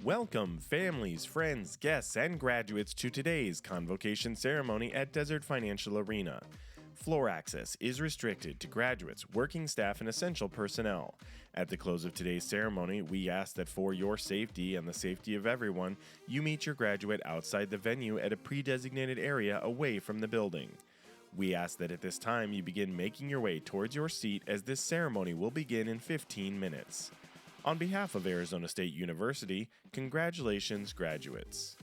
Welcome, families, friends, guests, and graduates to today's Convocation ceremony at Desert Financial Arena. Floor access is restricted to graduates, working staff, and essential personnel. At the close of today's ceremony, we ask that for your safety and the safety of everyone, you meet your graduate outside the venue at a pre-designated area away from the building. We ask that at this time you begin making your way towards your seat as this ceremony will begin in 15 minutes. On behalf of Arizona State University, congratulations, graduates.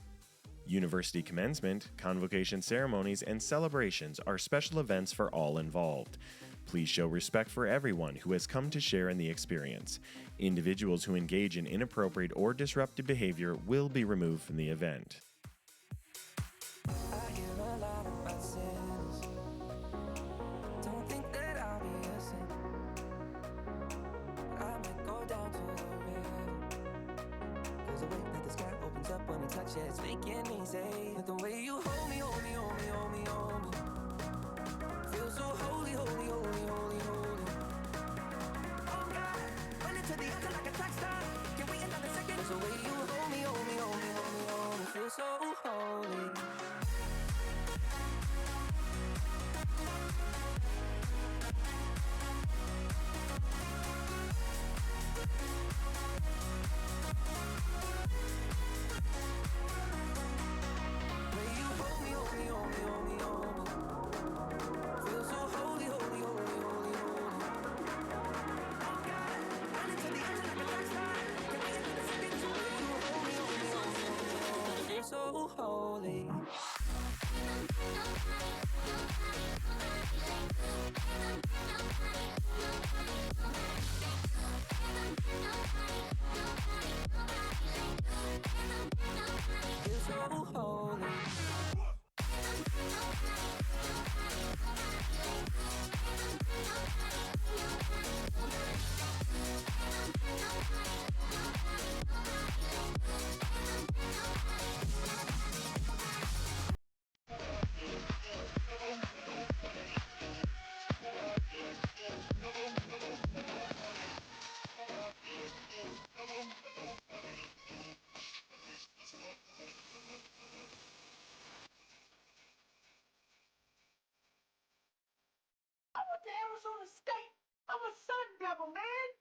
University commencement, convocation ceremonies, and celebrations are special events for all involved. Please show respect for everyone who has come to share in the experience. Individuals who engage in inappropriate or disruptive behavior will be removed from the event. It's making me say the way you hold me, hold me, hold me, hold me, hold me. Feel so holy, holy, holy, holy, holy. Oh God, run into the altar like a track star. Can we another second? It's the way you hold me, hold me, hold me, hold me, hold me. Feel so holy. So holy. Feel so holy. I went to Arizona State. I'm a Sun Devil, man.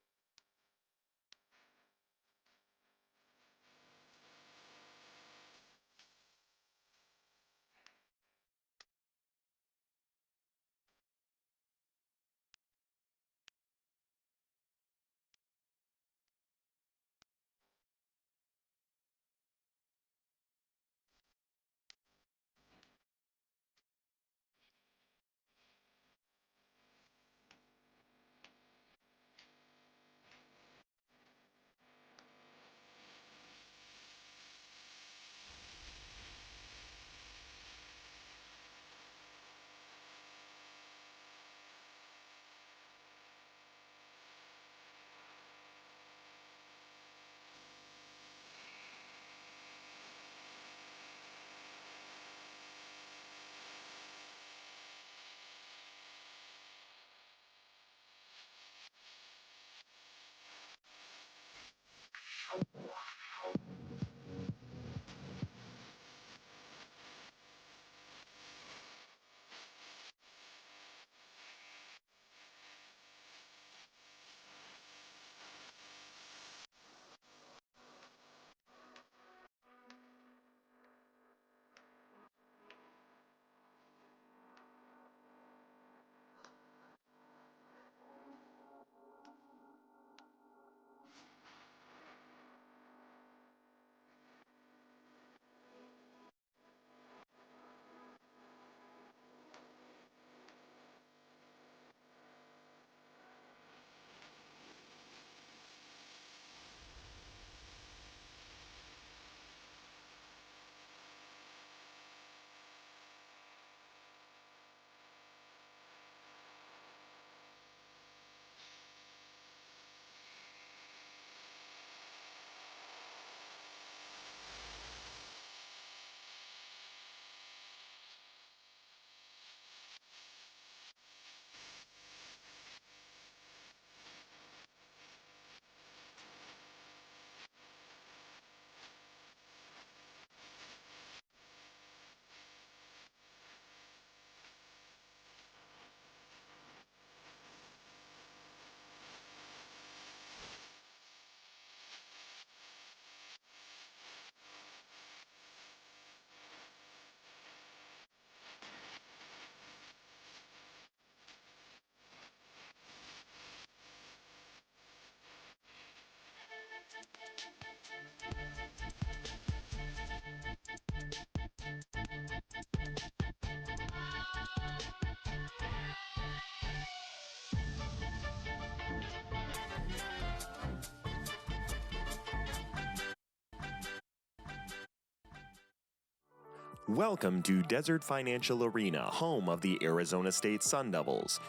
Welcome to Desert Financial Arena, home of the Arizona State Sun Devils.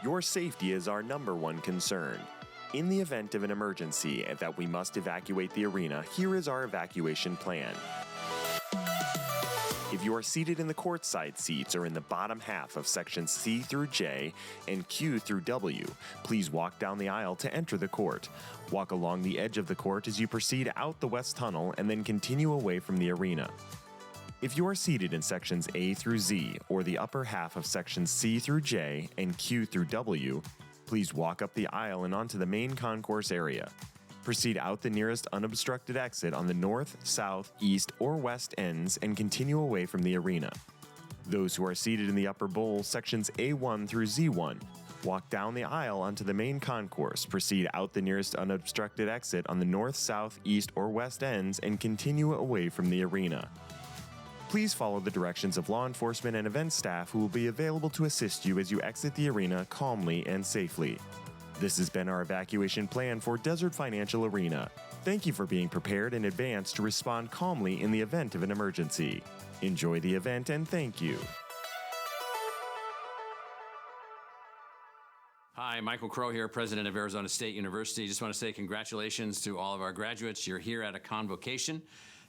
Your safety is our number one concern. In the event of an emergency and that we must evacuate the arena, here is our evacuation plan. If you are seated in the courtside seats or in the bottom half of sections C through J and Q through W, please walk down the aisle to enter the court. Walk along the edge of the court as you proceed out the west tunnel and then continue away from the arena. If you are seated in sections A through Z or the upper half of sections C through J and Q through W, please walk up the aisle and onto the main concourse area. Proceed out the nearest unobstructed exit on the north, south, east, or west ends and continue away from the arena. Those who are seated in the upper bowl, sections A1 through Z1, walk down the aisle onto the main concourse, proceed out the nearest unobstructed exit on the north, south, east, or west ends and continue away from the arena. Please follow the directions of law enforcement and event staff who will be available to assist you as you exit the arena calmly and safely. This has been our evacuation plan for Desert Financial Arena. Thank you for being prepared in advance to respond calmly in the event of an emergency. Enjoy the event and thank you. Hi, Michael Crow here, president of Arizona State University. Just want to say congratulations to all of our graduates. You're here at a convocation.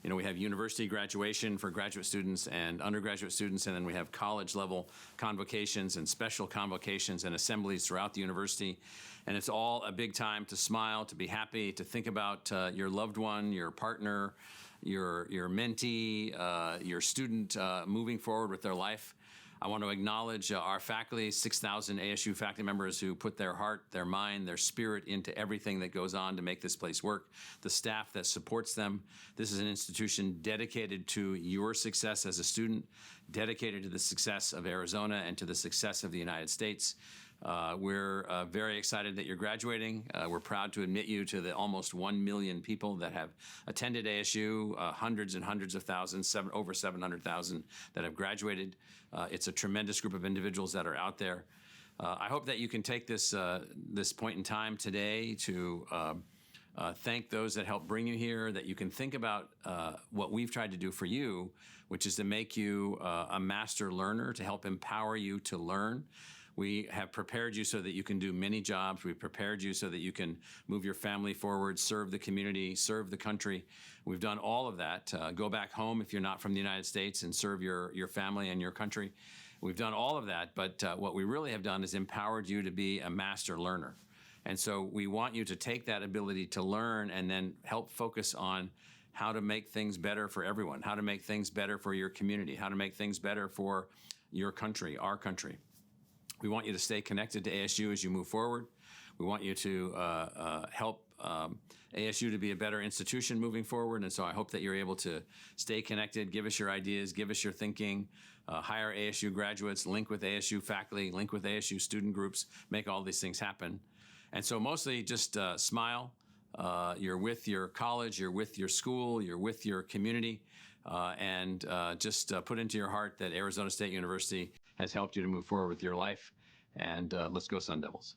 You know, we have university graduation for graduate students and undergraduate students, and then we have college-level convocations and special convocations and assemblies throughout the university. And it's all a big time to smile, to be happy, to think about your loved one, your partner, your mentee, your student moving forward with their life. I want to acknowledge our faculty, 6,000 ASU faculty members who put their heart, their mind, their spirit into everything that goes on to make this place work, the staff that supports them. This is an institution dedicated to your success as a student, dedicated to the success of Arizona and to the success of the United States. We're very excited that you're graduating. We're proud to admit you to the almost 1 million people that have attended ASU, hundreds and hundreds of thousands, over 700,000 that have graduated. It's a tremendous group of individuals that are out there. I hope that you can take this point in time today to thank those that helped bring you here, that you can think about what we've tried to do for you, which is to make you a master learner, to help empower you to learn. We have prepared you so that you can do many jobs. We've prepared you so that you can move your family forward, serve the community, serve the country. We've done all of that. Go back home if you're not from the United States and serve your family and your country. We've done all of that, but what we really have done is empowered you to be a master learner. And so we want you to take that ability to learn and then help focus on how to make things better for everyone, how to make things better for your community, how to make things better for your country, our country. We want you to stay connected to ASU as you move forward. We want you to help ASU to be a better institution moving forward. And so I hope that you're able to stay connected, give us your ideas, give us your thinking, hire ASU graduates, link with ASU faculty, link with ASU student groups, make all these things happen. And so mostly just smile. You're with your college, you're with your school, you're with your community, and just put into your heart that Arizona State University has helped you to move forward with your life. And let's go Sun Devils.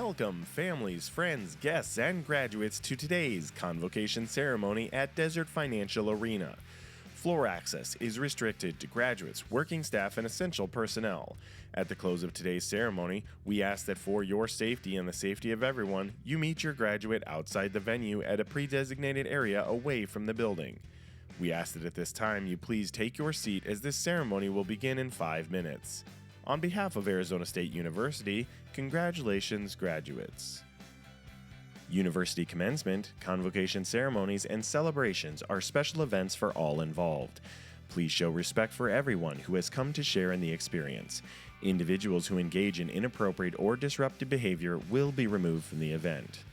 Welcome, families, friends, guests, and graduates to today's Convocation ceremony at Desert Financial Arena. Floor access is restricted to graduates, working staff, and essential personnel. At the close of today's ceremony, we ask that for your safety and the safety of everyone, you meet your graduate outside the venue at a pre-designated area away from the building. We ask that at this time you please take your seat as this ceremony will begin in 5 minutes. On behalf of Arizona State University, congratulations, graduates. University commencement, convocation ceremonies, and celebrations are special events for all involved. Please show respect for everyone who has come to share in the experience. Individuals who engage in inappropriate or disruptive behavior will be removed from the event.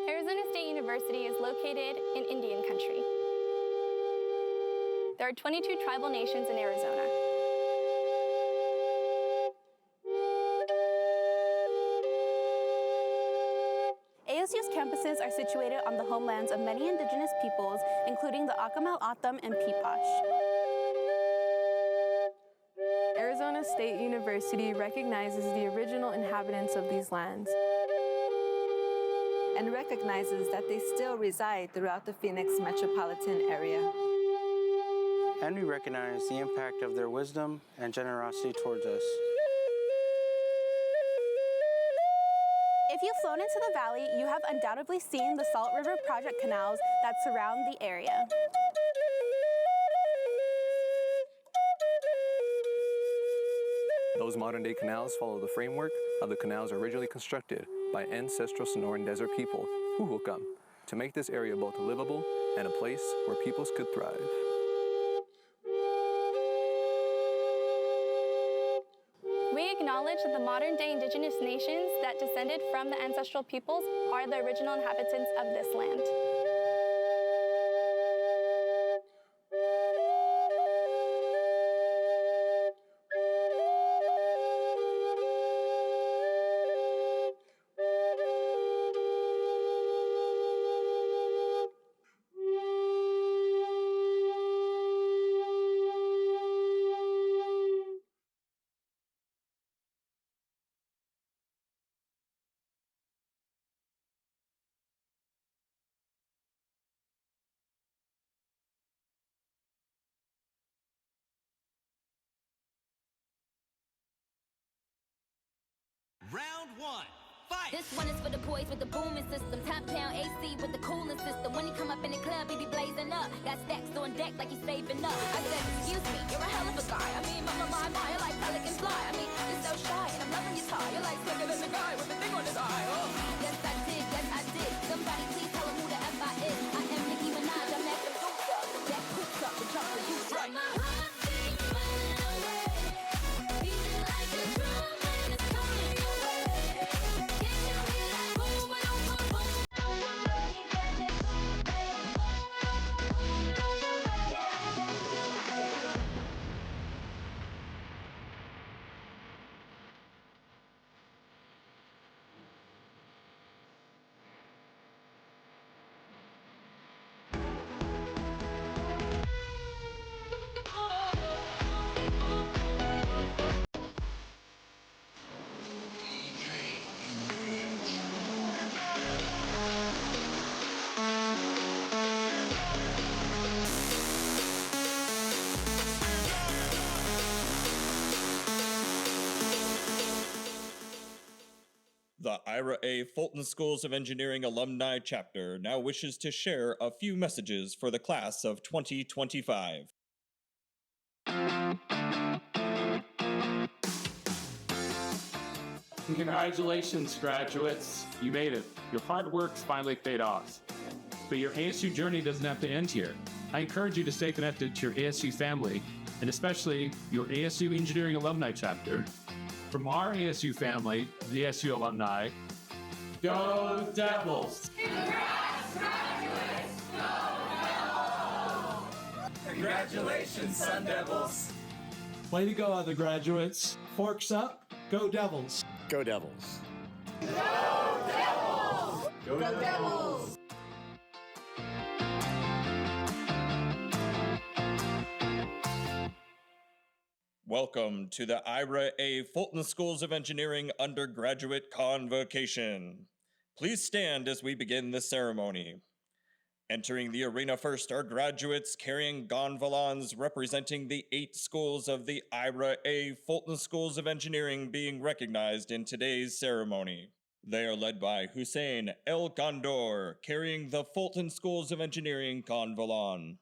Arizona State University is located in Indian country. There are 22 tribal nations in Arizona. ASU's campuses are situated on the homelands of many indigenous peoples, including the Akimel, O'odham, and Peepash. Arizona State University recognizes the original inhabitants of these lands and recognizes that they still reside throughout the Phoenix metropolitan area. And we recognize the impact of their wisdom and generosity towards us. If you've flown into the valley, you have undoubtedly seen the Salt River Project canals that surround the area. Those modern-day canals follow the framework of the canals originally constructed by ancestral Sonoran Desert people, Huhulkam, to make this area both livable and a place where peoples could thrive. We acknowledge that the modern-day indigenous nations that descended from the ancestral peoples are the original inhabitants of this land. Round one, fight! This one is for the boys with the booming system. Top down AC with the cooling system. When he come up in the club, he be blazing up. Got stacks on deck like he's saving up. I said, excuse me, you're a hell of a guy. I mean, my, you're like pelicans fly. I mean, you're so shy, and I'm loving your tie. You're like slicker than the guy with the thing on his eye. Oh. Yes, I did. Somebody please tell him who the F I is. I am Nicki Minaj, I'm that producer. That cooks up the jump for you, right? My heart beats running away. Beating like a drum when it's coming your way. The Ira A. Fulton Schools of Engineering Alumni Chapter now wishes to share a few messages for the class of 2025. Congratulations, graduates. You made it. Your hard work's finally paid off. But your ASU journey doesn't have to end here. I encourage you to stay connected to your ASU family, and especially your ASU Engineering Alumni Chapter. From our ASU family, the ASU alumni, go Devils! Congrats, graduates! Go Devils! Congratulations, Sun Devils! Way to go, other graduates. Forks up, go Devils! Go Devils! Go Devils! Go Devils! Welcome to the Ira A. Fulton Schools of Engineering Undergraduate Convocation. Please stand as we begin the ceremony. Entering the arena first are graduates carrying gonfalons representing the 8 schools of the Ira A. Fulton Schools of Engineering being recognized in today's ceremony. They are led by Hussein El Gondor, carrying the Fulton Schools of Engineering gonfalon.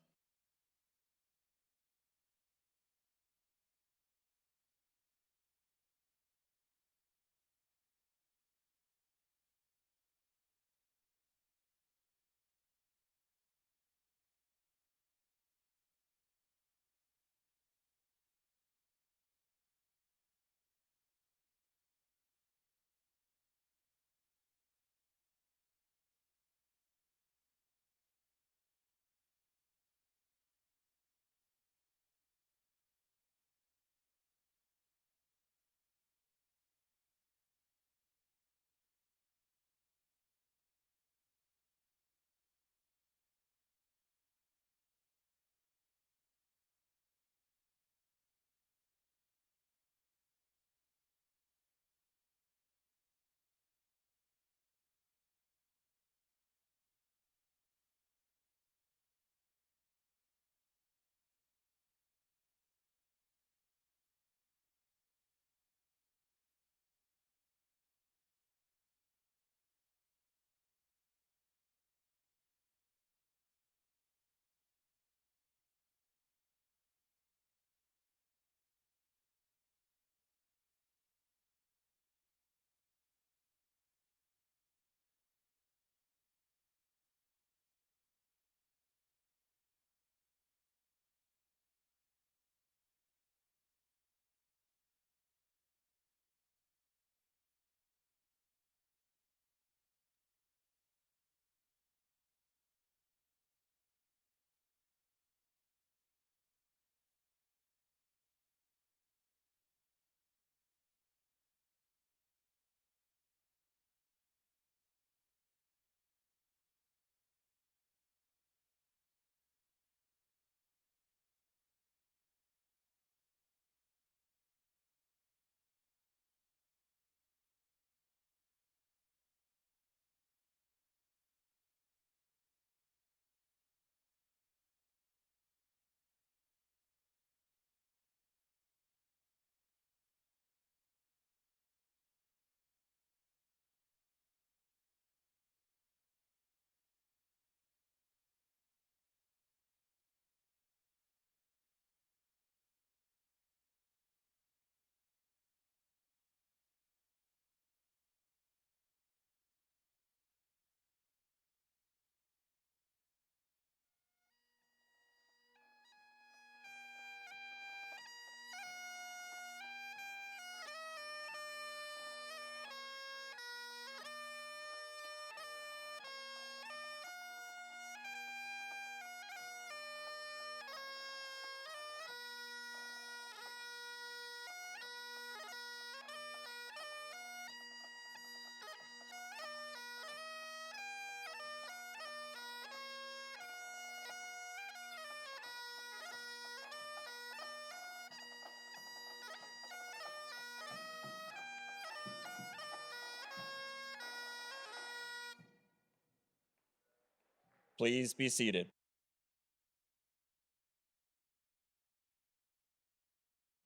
Please be seated.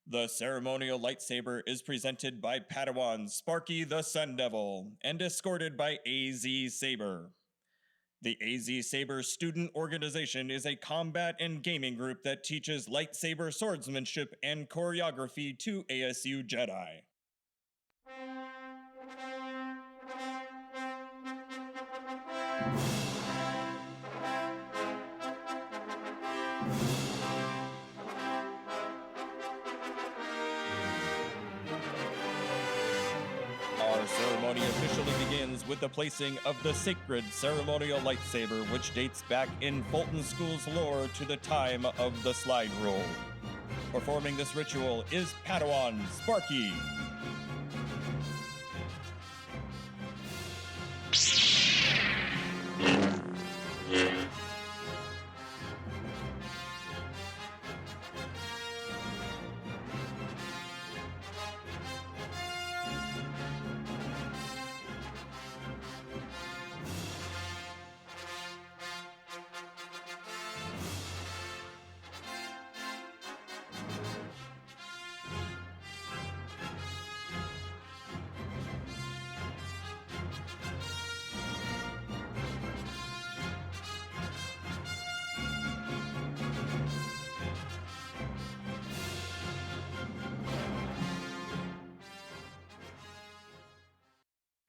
The ceremonial lightsaber is presented by Padawan Sparky the Sun Devil and escorted by AZ Saber. The AZ Saber Student Organization is a combat and gaming group that teaches lightsaber swordsmanship and choreography to ASU Jedi. Our ceremony officially begins with the placing of the sacred ceremonial lightsaber, which dates back in Fulton School's lore to the time of the slide rule. Performing this ritual is Padawan Sparky.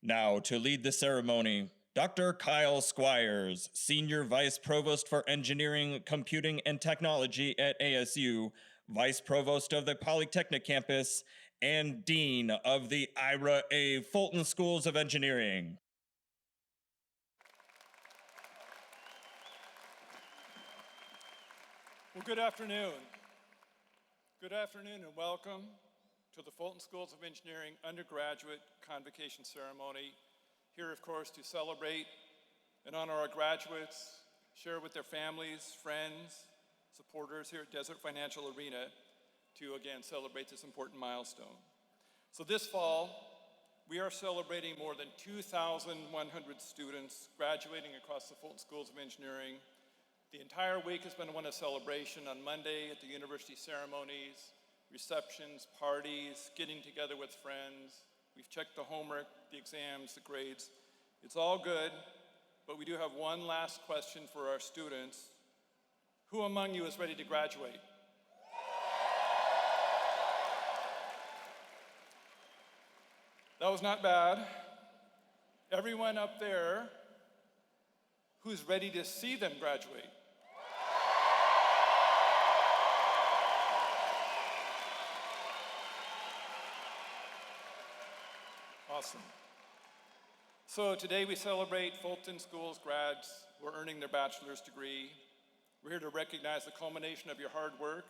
Now, to lead the ceremony, Dr. Kyle Squires, Senior Vice Provost for Engineering, Computing, and Technology at ASU, Vice Provost of the Polytechnic Campus, and Dean of the Ira A. Fulton Schools of Engineering. Well, good afternoon. Good afternoon and welcome to the Fulton Schools of Engineering Undergraduate Convocation Ceremony. Here, of course, to celebrate and honor our graduates, share with their families, friends, supporters here at Desert Financial Arena to, again, celebrate this important milestone. So this fall, we are celebrating more than 2,100 students graduating across the Fulton Schools of Engineering. The entire week has been one of celebration. On Monday at the university ceremonies, receptions, parties, getting together with friends. We've checked the homework, the exams, the grades. It's all good, but we do have one last question for our students. Who among you is ready to graduate? That was not bad. Everyone up there who's ready to see them graduate? Awesome. So today we celebrate Fulton Schools grads who are earning their bachelor's degree. We're here to recognize the culmination of your hard work,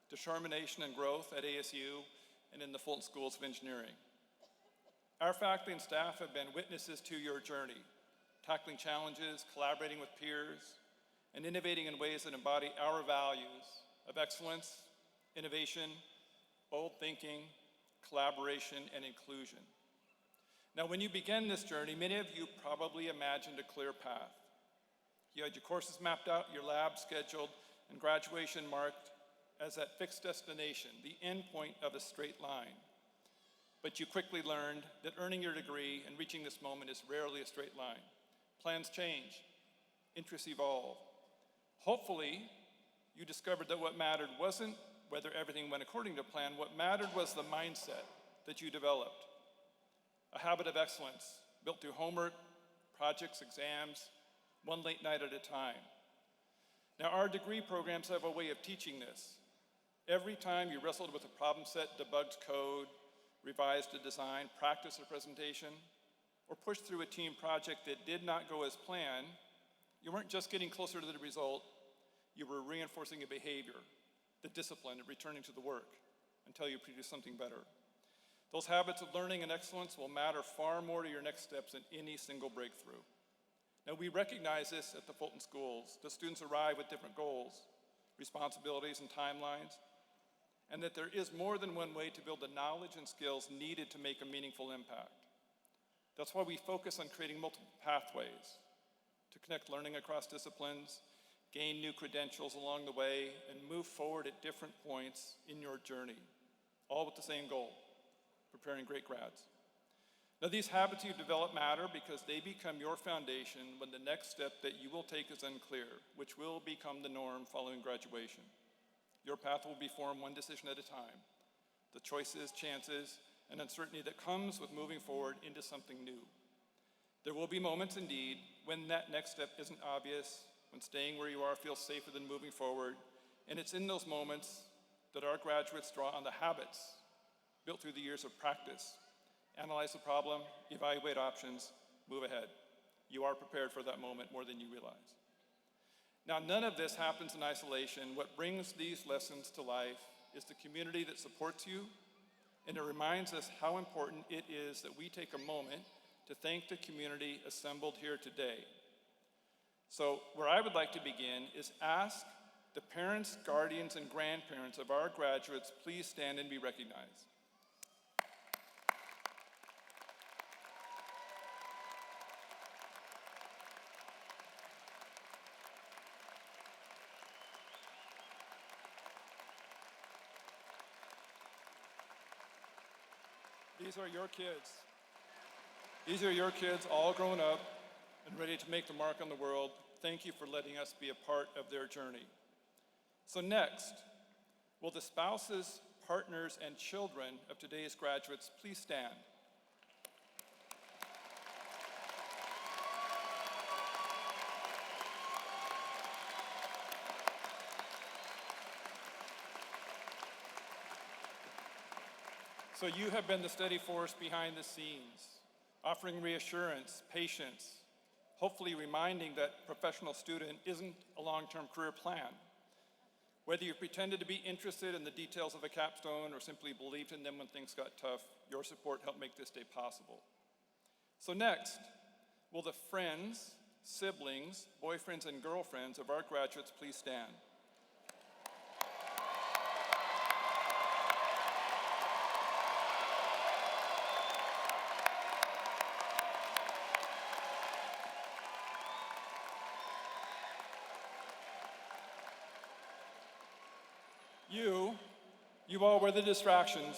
determination, and growth at ASU and in the Fulton Schools of Engineering. Our faculty and staff have been witnesses to your journey, tackling challenges, collaborating with peers, and innovating in ways that embody our values of excellence, innovation, bold thinking, collaboration, and inclusion. Now, when you began this journey, many of you probably imagined a clear path. You had your courses mapped out, your lab scheduled, and graduation marked as that fixed destination, the end point of a straight line. But you quickly learned that earning your degree and reaching this moment is rarely a straight line. Plans change, interests evolve. Hopefully, you discovered that what mattered wasn't whether everything went according to plan. What mattered was the mindset that you developed. A habit of excellence built through homework, projects, exams, one late night at a time. Now, our degree programs have a way of teaching this. Every time you wrestled with a problem set, debugged code, revised a design, practiced a presentation, or pushed through a team project that did not go as planned, you weren't just getting closer to the result, you were reinforcing a behavior, the discipline of returning to the work until you produce something better. Those habits of learning and excellence will matter far more to your next steps than any single breakthrough. Now, we recognize this at the Fulton Schools. The students arrive with different goals, responsibilities, and timelines, and that there is more than one way to build the knowledge and skills needed to make a meaningful impact. That's why we focus on creating multiple pathways to connect learning across disciplines, gain new credentials along the way, and move forward at different points in your journey, all with the same goal: preparing great grads. Now, these habits you develop matter because they become your foundation when the next step that you will take is unclear, which will become the norm following graduation. Your path will be formed one decision at a time. The choices, chances, and uncertainty that comes with moving forward into something new. There will be moments indeed when that next step isn't obvious, when staying where you are feels safer than moving forward, and it's in those moments that our graduates draw on the habits built through the years of practice. Analyze the problem, evaluate options, move ahead. You are prepared for that moment more than you realize. Now, none of this happens in isolation. What brings these lessons to life is the community that supports you, and it reminds us how important it is that we take a moment to thank the community assembled here today. So, where I would like to begin is ask the parents, guardians, and grandparents of our graduates please stand and be recognized. These are your kids. These are your kids, all grown up and ready to make the mark on the world. Thank you for letting us be a part of their journey. So next, will the spouses, partners, and children of today's graduates please stand? So you have been the steady force behind the scenes, offering reassurance, patience, hopefully reminding that professional student isn't a long-term career plan. Whether you pretended to be interested in the details of a capstone or simply believed in them when things got tough, your support helped make this day possible. So next, will the friends, siblings, boyfriends, and girlfriends of our graduates please stand? You all were the distractions.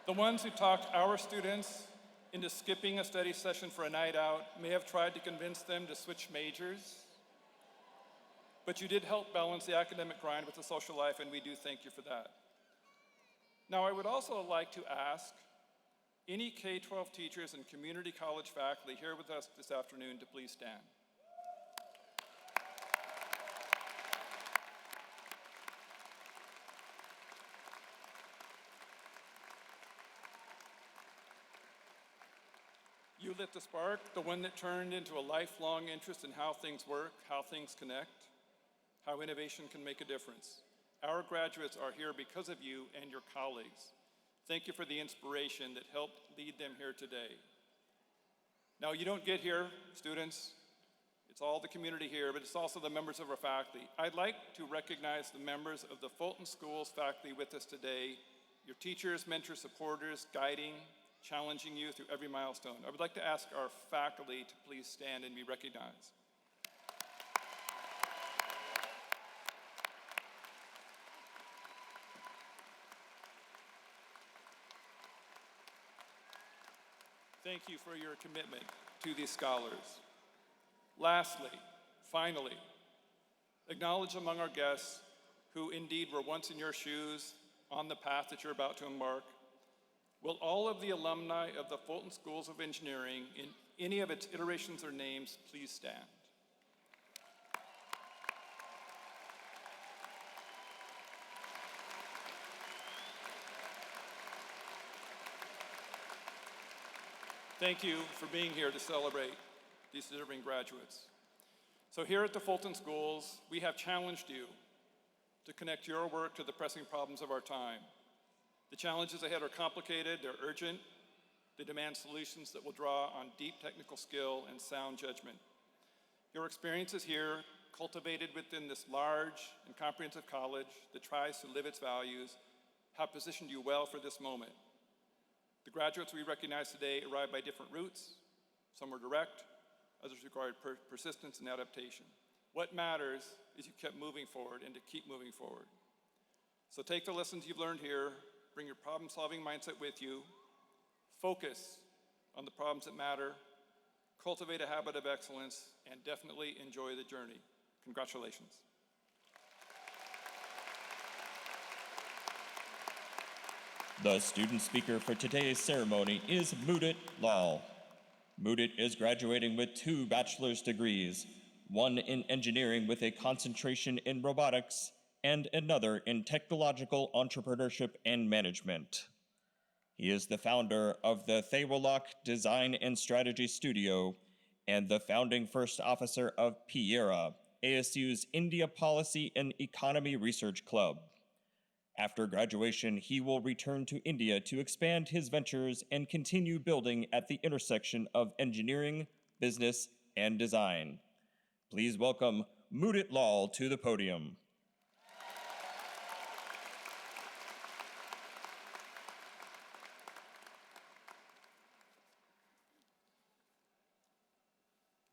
The ones who talked our students into skipping a study session for a night out may have tried to convince them to switch majors, but you did help balance the academic grind with the social life, and we do thank you for that. Now, I would also like to ask any K-12 teachers and community college faculty here with us this afternoon to please stand. You lit the spark, the one that turned into a lifelong interest in how things work, how things connect, how innovation can make a difference. Our graduates are here because of you and your colleagues. Thank you for the inspiration that helped lead them here today. Now, you don't get here, students. It's all the community here, but it's also the members of our faculty. I'd like to recognize the members of the Fulton Schools faculty with us today, your teachers, mentors, supporters, guiding, challenging you through every milestone. I would like to ask our faculty to please stand and be recognized. Thank you for your commitment to these scholars. Lastly, finally, acknowledge among our guests who indeed were once in your shoes on the path that you're about to embark. Will all of the alumni of the Fulton Schools of Engineering in any of its iterations or names please stand? Thank you for being here to celebrate these deserving graduates. So here at the Fulton Schools, we have challenged you to connect your work to the pressing problems of our time. The challenges ahead are complicated, they're urgent, they demand solutions that will draw on deep technical skill and sound judgment. Your experiences here, cultivated within this large and comprehensive college that tries to live its values, have positioned you well for this moment. The graduates we recognize today arrived by different routes. Some were direct, others required persistence and adaptation. What matters is you kept moving forward and to keep moving forward. So take the lessons you've learned here, bring your problem-solving mindset with you, focus on the problems that matter, cultivate a habit of excellence, and definitely enjoy the journey. Congratulations. The student speaker for today's ceremony is Mudit Lal. Mudit is graduating with 2 bachelor's degrees, one in engineering with a concentration in robotics, and another in technological entrepreneurship and management. He is the founder of the Thewalak Design and Strategy Studio and the founding first officer of PIERA, ASU's India Policy and Economy Research Club. After graduation, he will return to India to expand his ventures and continue building at the intersection of engineering, business, and design. Please welcome Mudit Lal to the podium.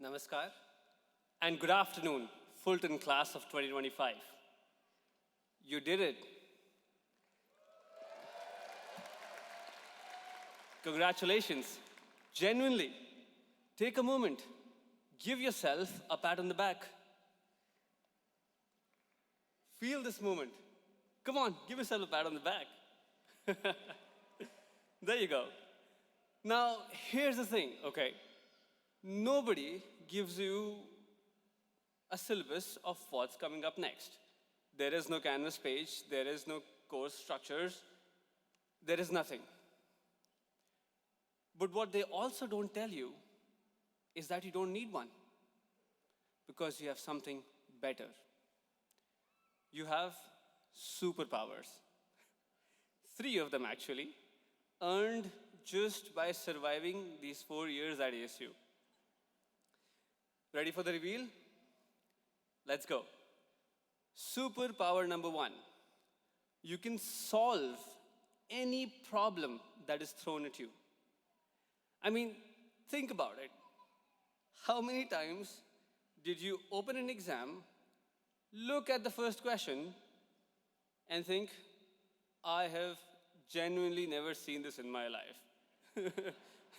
Namaskar, and good afternoon, Fulton class of 2025. You did it. Congratulations. Genuinely, take a moment. Give yourself a pat on the back. Feel this moment. Come on, give yourself a pat on the back. There you go. Now, here's the thing, okay? Nobody gives you a syllabus of what's coming up next. There is no Canvas page, there is no course structures, there is nothing. But what they also don't tell you is that you don't need one, because you have something better. You have superpowers. 3 of them, actually, earned just by surviving these 4 years at ASU. Ready for the reveal? Let's go. Superpower number 1. You can solve any problem that is thrown at you. I mean, think about it. How many times did you open an exam, look at the first question, and think, I have genuinely never seen this in my life.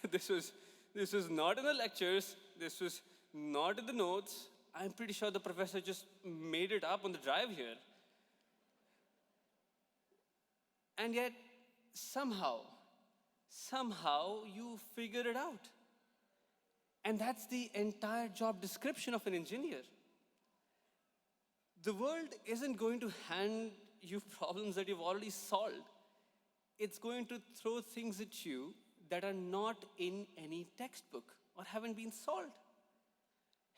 This was not in the lectures, this was not in the notes. I'm pretty sure the professor just made it up on the drive here. And yet, somehow you figured it out. And that's the entire job description of an engineer. The world isn't going to hand you problems that you've already solved. It's going to throw things at you that are not in any textbook or haven't been solved.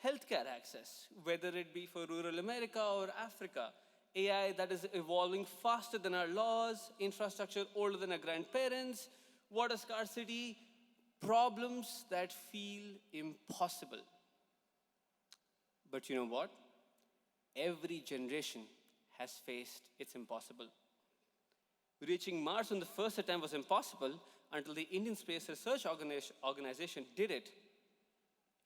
Healthcare access, whether it be for rural America or Africa, AI that is evolving faster than our laws, infrastructure older than our grandparents, water scarcity, problems that feel impossible. But you know what? Every generation has faced its impossible. Reaching Mars on the first attempt was impossible until the Indian Space Research Organization did it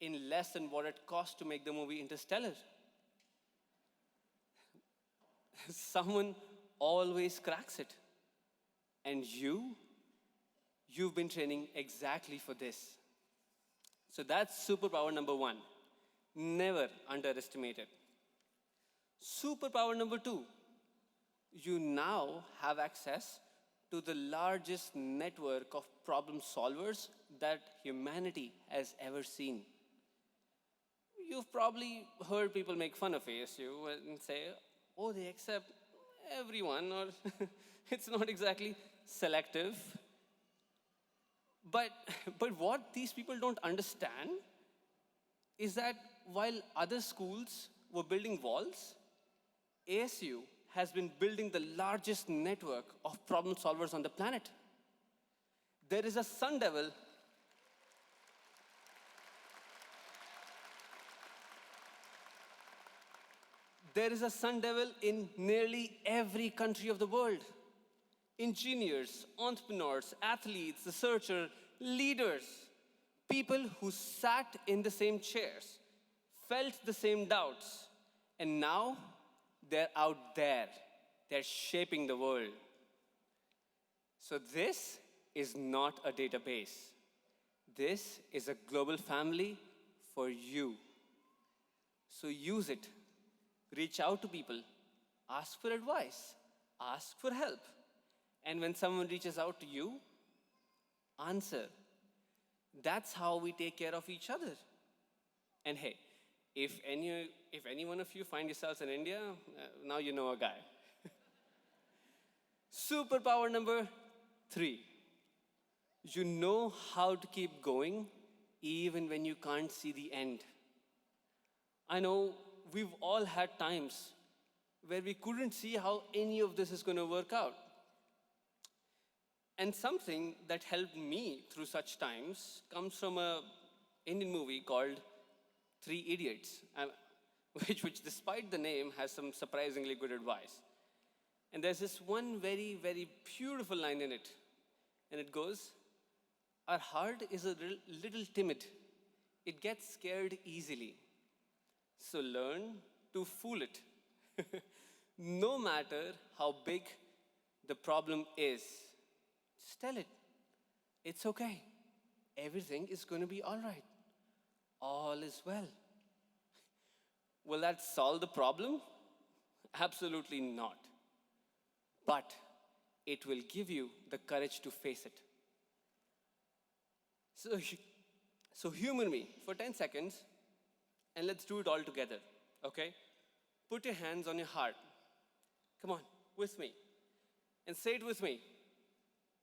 in less than what it cost to make the movie Interstellar. Someone always cracks it. And you've been training exactly for this. So that's superpower number 1. Never underestimate it. Superpower number 2. You now have access to the largest network of problem solvers that humanity has ever seen. You've probably heard people make fun of ASU and say, oh, they accept everyone, or it's not exactly selective. But what these people don't understand is that while other schools were building walls, ASU has been building the largest network of problem solvers on the planet. There is a sun devil. There is a sun devil in nearly every country of the world. Engineers, entrepreneurs, athletes, researchers, leaders, people who sat in the same chairs, felt the same doubts, and now they're out there. They're shaping the world. So this is not a database. This is a global family for you. So use it. Reach out to people. Ask for advice. Ask for help. And when someone reaches out to you, answer. That's how we take care of each other. And hey, if any one of you find yourselves in India, now you know a guy. Superpower number 3. You know how to keep going even when you can't see the end. I know we've all had times where we couldn't see how any of this is going to work out. And something that helped me through such times comes from an Indian movie called 3 Idiots, which despite the name has some surprisingly good advice. And there's this one very, very beautiful line in it. And it goes, our heart is a little timid. It gets scared easily. So learn to fool it. No matter how big the problem is, just tell it. It's okay. Everything is going to be all right. All is well. Will that solve the problem? Absolutely not. But it will give you the courage to face it. So humor me for 10 seconds, and let's do it all together, okay? Put your hands on your heart. Come on, with me. And say it with me.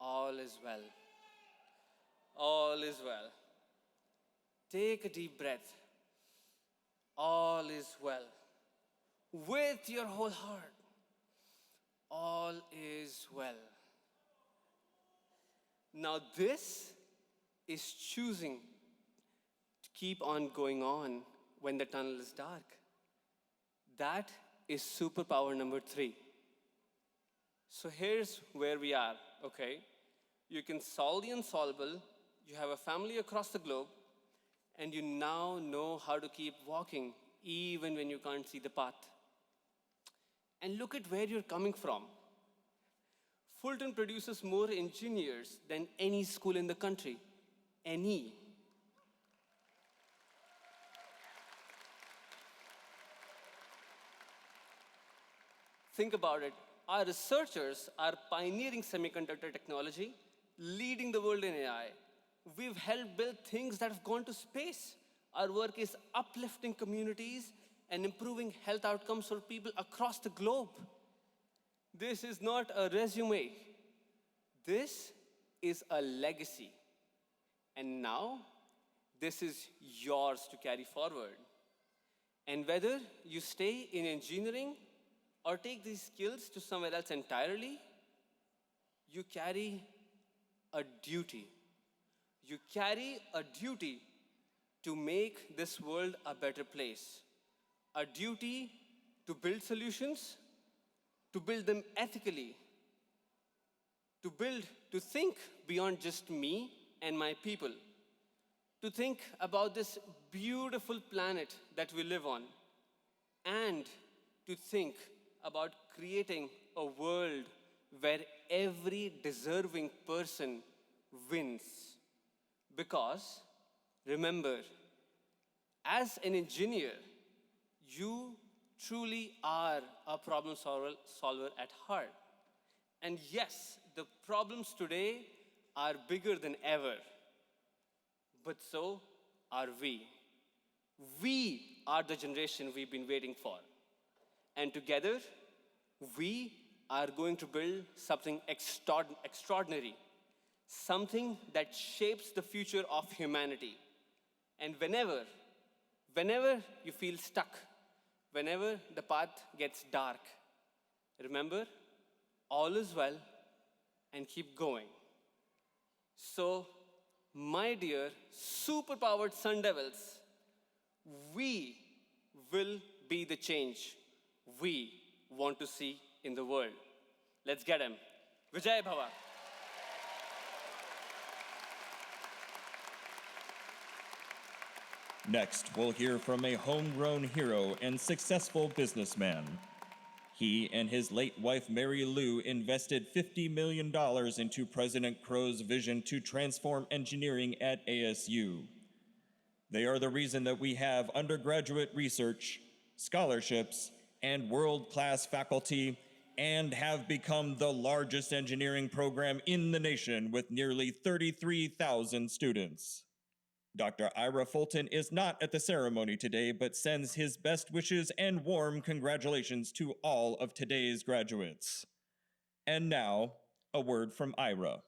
All is well. All is well. Take a deep breath. All is well. With your whole heart. All is well. Now this is choosing to keep on going on when the tunnel is dark. That is superpower number 3. So here's where we are, okay? You can solve the unsolvable, you have a family across the globe, and you now know how to keep walking even when you can't see the path. And look at where you're coming from. Fulton produces more engineers than any school in the country. Any. Think about it. Our researchers are pioneering semiconductor technology, leading the world in AI. We've helped build things that have gone to space. Our work is uplifting communities and improving health outcomes for people across the globe. This is not a resume. This is a legacy. And now, this is yours to carry forward. And whether you stay in engineering or take these skills to somewhere else entirely, you carry a duty. You carry a duty to make this world a better place. A duty to build solutions, to build them ethically, to think beyond just me and my people, to think about this beautiful planet that we live on, and to think about creating a world where every deserving person wins. Because, remember, as an engineer, you truly are a problem solver at heart. And yes, the problems today are bigger than ever. But so are we. We are the generation we've been waiting for. And together, we are going to build something extraordinary, something that shapes the future of humanity. And whenever you feel stuck, whenever the path gets dark, remember, all is well, and keep going. So, my dear superpowered Sun Devils, we will be the change we want to see in the world. Let's get him. Vijay Bhava. Next, we'll hear from a homegrown hero and successful businessman. He and his late wife, Mary Lou, invested $50 million into President Crow's vision to transform engineering at ASU. They are the reason that we have undergraduate research, scholarships, and world-class faculty, and have become the largest engineering program in the nation with nearly 33,000 students. Dr. Ira Fulton is not at the ceremony today, but sends his best wishes and warm congratulations to all of today's graduates. And now, a word from Ira.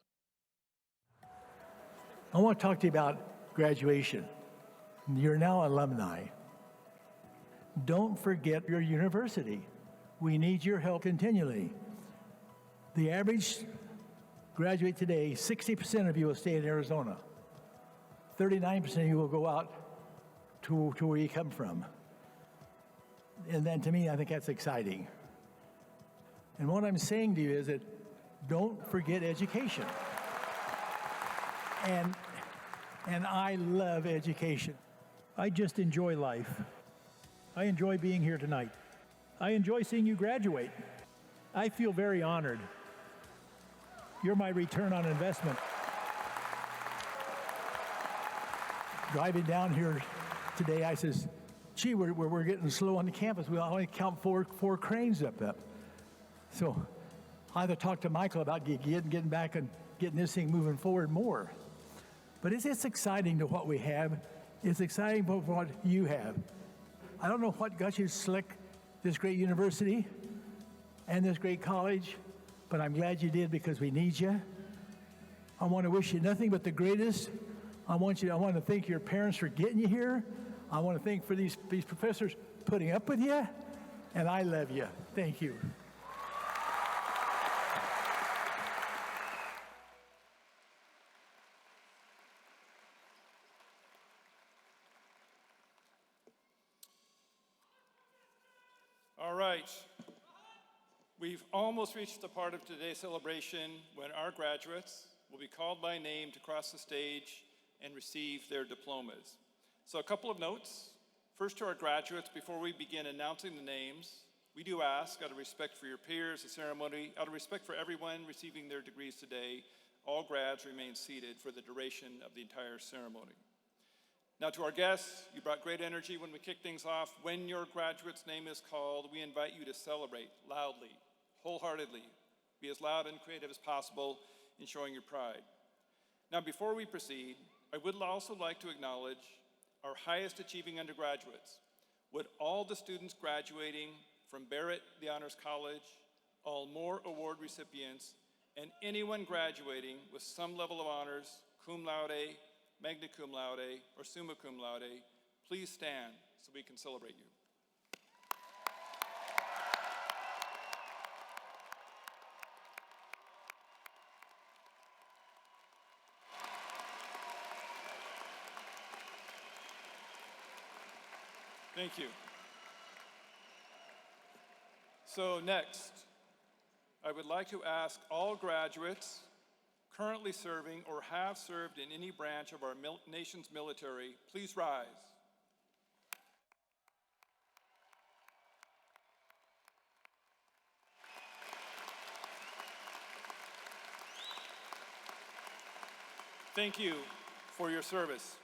I want to talk to you about graduation. You're now alumni. Don't forget your university. We need your help continually. The average graduate today, 60% of you will stay in Arizona. 39% of you will go out to where you come from. And then to me, I think that's exciting. And what I'm saying to you is that don't forget education. And I love education. I just enjoy life. I enjoy being here tonight. I enjoy seeing you graduate. I feel very honored. You're my return on investment. Driving down here today, I says, gee, we're getting slow on the campus. We only count four cranes up. So I had to talk to Michael about getting back and getting this thing moving forward more. But it's exciting to what we have. It's exciting for what you have. I don't know what got you to select this great university and this great college, but I'm glad you did because we need you. I want to wish you nothing but the greatest. I want to thank your parents for getting you here. I want to thank for these professors putting up with you, and I love you. Thank you. All right. We've almost reached the part of today's celebration when our graduates will be called by name to cross the stage and receive their diplomas. So a couple of notes. First, to our graduates, before we begin announcing the names, we do ask, out of respect for your peers, the ceremony, out of respect for everyone receiving their degrees today, all grads remain seated for the duration of the entire ceremony. Now to our guests, you brought great energy when we kicked things off. When your graduate's name is called, we invite you to celebrate loudly, wholeheartedly. Be as loud and creative as possible in showing your pride. Now before we proceed, I would also like to acknowledge our highest achieving undergraduates. Would all the students graduating from Barrett, the Honors College, all Moore Award recipients, and anyone graduating with some level of honors, cum laude, magna cum laude, or summa cum laude, please stand so we can celebrate you. Thank you. So next, I would like to ask all graduates currently serving or have served in any branch of our nation's military, please rise. Thank you for your service.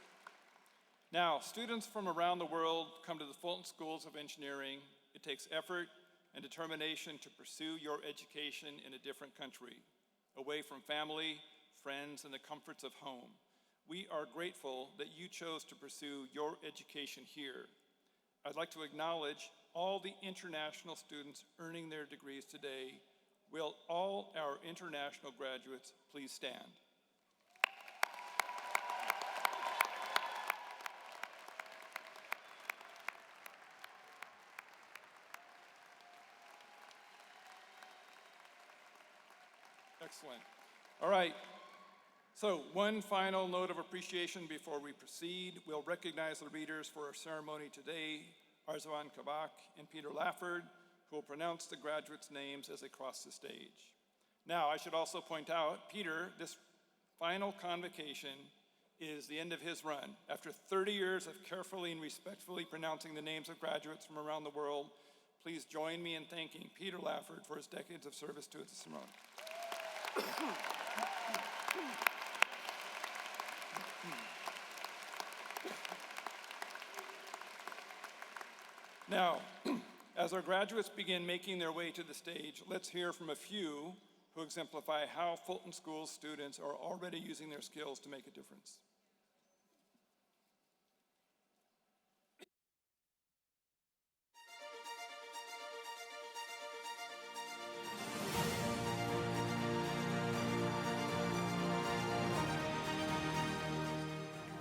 Now, students from around the world come to the Fulton Schools of Engineering. It takes effort and determination to pursue your education in a different country, away from family, friends, and the comforts of home. We are grateful that you chose to pursue your education here. I'd like to acknowledge all the international students earning their degrees today. Will all our international graduates please stand? Excellent. All right. So one final note of appreciation before we proceed. We'll recognize the readers for our ceremony today, Arzavan Kabak and Peter Lafford, who will pronounce the graduates' names as they cross the stage. Now, I should also point out, Peter, this final convocation is the end of his run. After 30 years of carefully and respectfully pronouncing the names of graduates from around the world, please join me in thanking Peter Lafford for his decades of service to the ceremony. Now, as our graduates begin making their way to the stage, let's hear from a few who exemplify how Fulton Schools students are already using their skills to make a difference.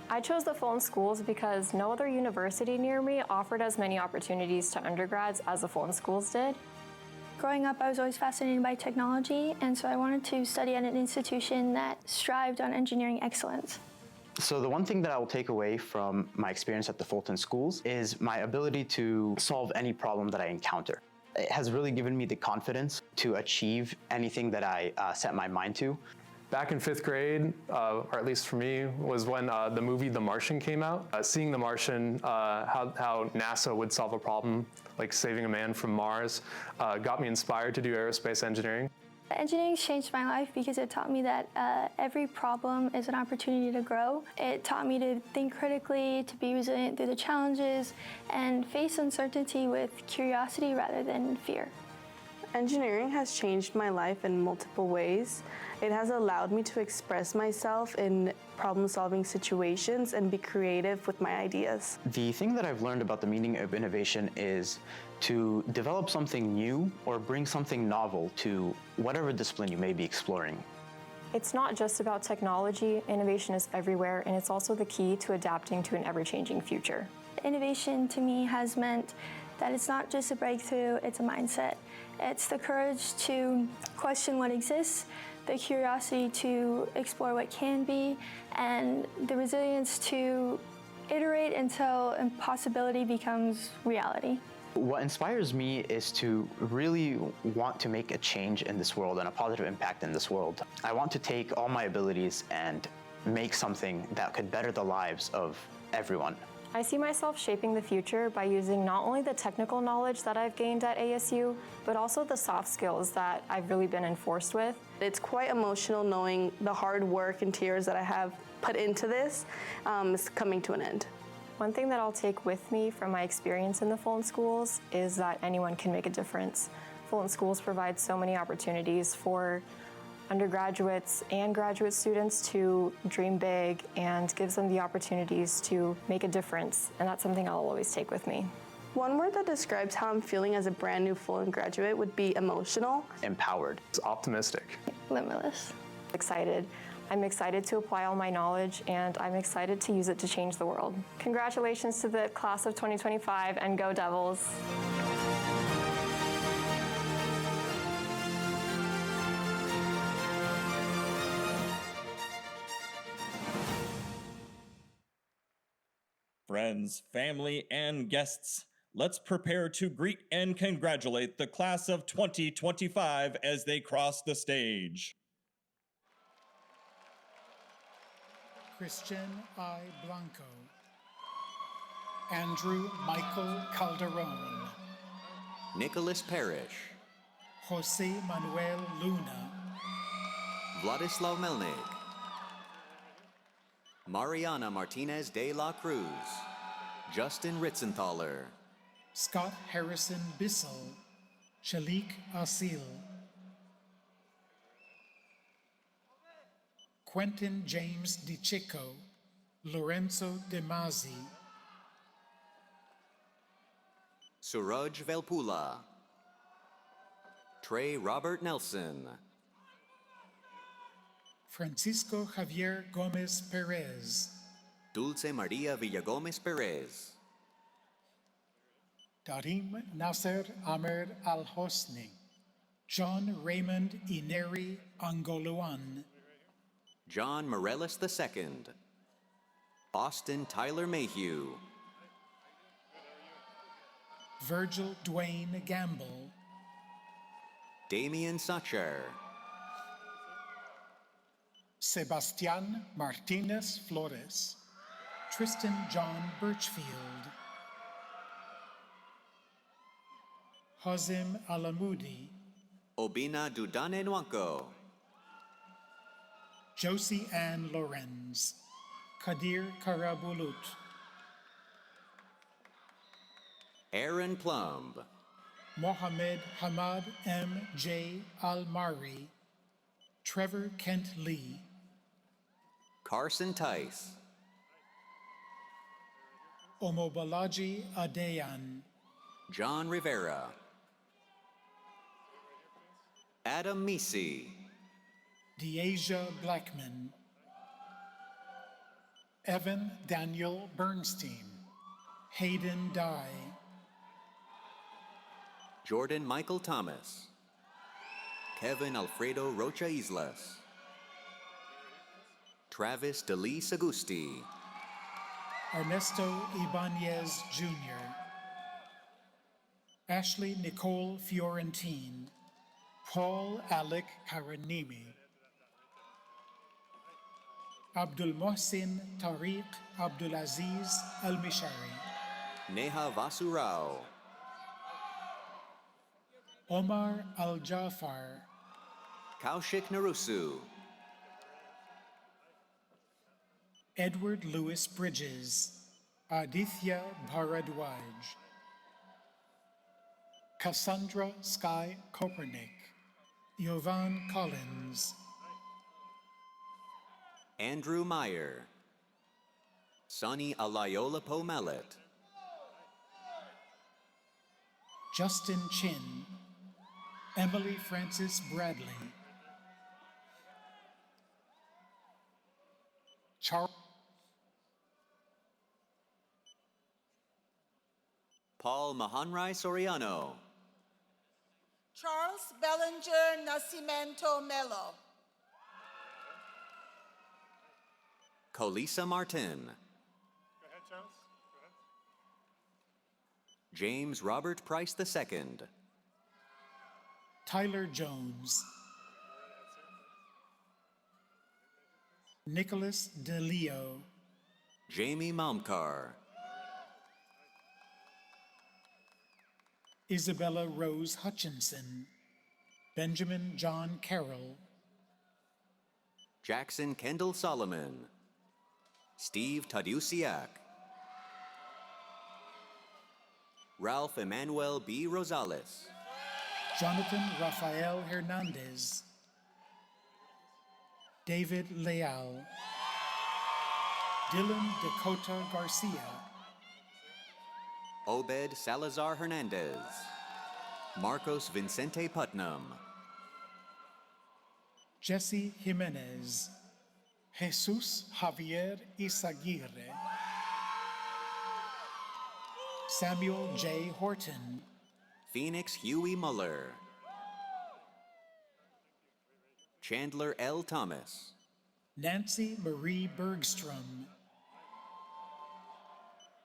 I chose the Fulton Schools because no other university near me offered as many opportunities to undergrads as the Fulton Schools did. Growing up, I was always fascinated by technology, and so I wanted to study at an institution that strived on engineering excellence. So the one thing that I will take away from my experience at the Fulton Schools is my ability to solve any problem that I encounter. It has really given me the confidence to achieve anything that I set my mind to. Back in 5th grade, or at least for me, was when the movie The Martian came out. Seeing The Martian, how NASA would solve a problem, like saving a man from Mars, got me inspired to do aerospace engineering. Engineering changed my life because it taught me that every problem is an opportunity to grow. It taught me to think critically, to be resilient through the challenges, and face uncertainty with curiosity rather than fear. Engineering has changed my life in multiple ways. It has allowed me to express myself in problem-solving situations and be creative with my ideas. The thing that I've learned about the meaning of innovation is to develop something new or bring something novel to whatever discipline you may be exploring. It's not just about technology. Innovation is everywhere, and it's also the key to adapting to an ever-changing future. Innovation to me has meant that it's not just a breakthrough, it's a mindset. It's the courage to question what exists, the curiosity to explore what can be, and the resilience to iterate until impossibility becomes reality. What inspires me is to really want to make a change in this world and a positive impact in this world. I want to take all my abilities and make something that could better the lives of everyone. I see myself shaping the future by using not only the technical knowledge that I've gained at ASU, but also the soft skills that I've really been enforced with. It's quite emotional knowing the hard work and tears that I have put into this is coming to an end. One thing that I'll take with me from my experience in the Fulton Schools is that anyone can make a difference. Fulton Schools provide so many opportunities for undergraduates and graduate students to dream big and gives them the opportunities to make a difference, and that's something I'll always take with me. One word that describes how I'm feeling as a brand new Fulton graduate would be emotional. Empowered. It's optimistic. Limitless. Excited. I'm excited to apply all my knowledge, and I'm excited to use it to change the world. Congratulations to the class of 2025, and go Devils! Friends, family, and guests, let's prepare to greet and congratulate the class of 2025 as they cross the stage. Christian I. Blanco, Andrew Michael Calderon, Nicholas Parrish, Jose Manuel Luna, Vladislav Melnik, Mariana Martinez de la Cruz, Justin Ritzenthaler, Scott Harrison Bissell, Shalik Asil, Quentin James DiCicco, Lorenzo De Mazzi, Suraj Velpula, Trey Robert Nelson, Francisco Javier Gomez Perez, Dulce Maria Villagomez Perez, Darim Nasser Ahmed Al-Hosni, John Raymond Ineri Angoluan, John Morellis II, Austin Tyler Mayhew, Virgil Dwayne Gamble, Damian Sachar, Sebastian Martinez Flores, Tristan John Birchfield, Hazim Alamudi, Obina Dudane Nwanko, Josie Ann Lorenz, Kadir Karabulut, Aaron Plumb, Mohammed Hamad M. J. Almari, Trevor Kent Lee, Carson Tice, Omobalaji Adeyan, John Rivera, Adam Misi, Deasia Blackman, Evan Daniel Bernstein, Hayden Dye, Jordan Michael Thomas, Kevin Alfredo Rocha Islas, Travis Delis Agusti, Ernesto Ibanez Jr., Ashley Nicole Fiorentine, Paul Alec Karanimi, Abdul Mohsin Tariq Abdulaziz Al-Mishari, Neha Vasurao, Omar Al-Jafar, Kaushik Narusu, Edward Lewis Bridges, Aditya Bharadwaj, Cassandra Sky Kopernik, Yovan Collins, Andrew Meyer, Sonny Alayola Pomelet, Justin Chin, Emily Francis Bradley, Charles Paul Mahanrai Soriano, Charles Bellinger Nascimento Melo, Colisa Martin, Go ahead, Charles. Go ahead. James Robert Price II, Tyler Jones, Nicholas DeLeo, Jamie Momkar, Isabella Rose Hutchinson, Benjamin John Carroll, Jackson Kendall Solomon, Steve Tadusiak, Ralph Emmanuel B. Rosales, Jonathan Rafael Hernandez, David Leal, Dylan Dakota Garcia, Obed Salazar Hernandez, Marcos Vicente Putnam, Jesse Jimenez, Jesus Javier Izaguirre, Samuel J. Horton, Phoenix Huey Muller, Chandler L. Thomas, Nancy Marie Bergstrom,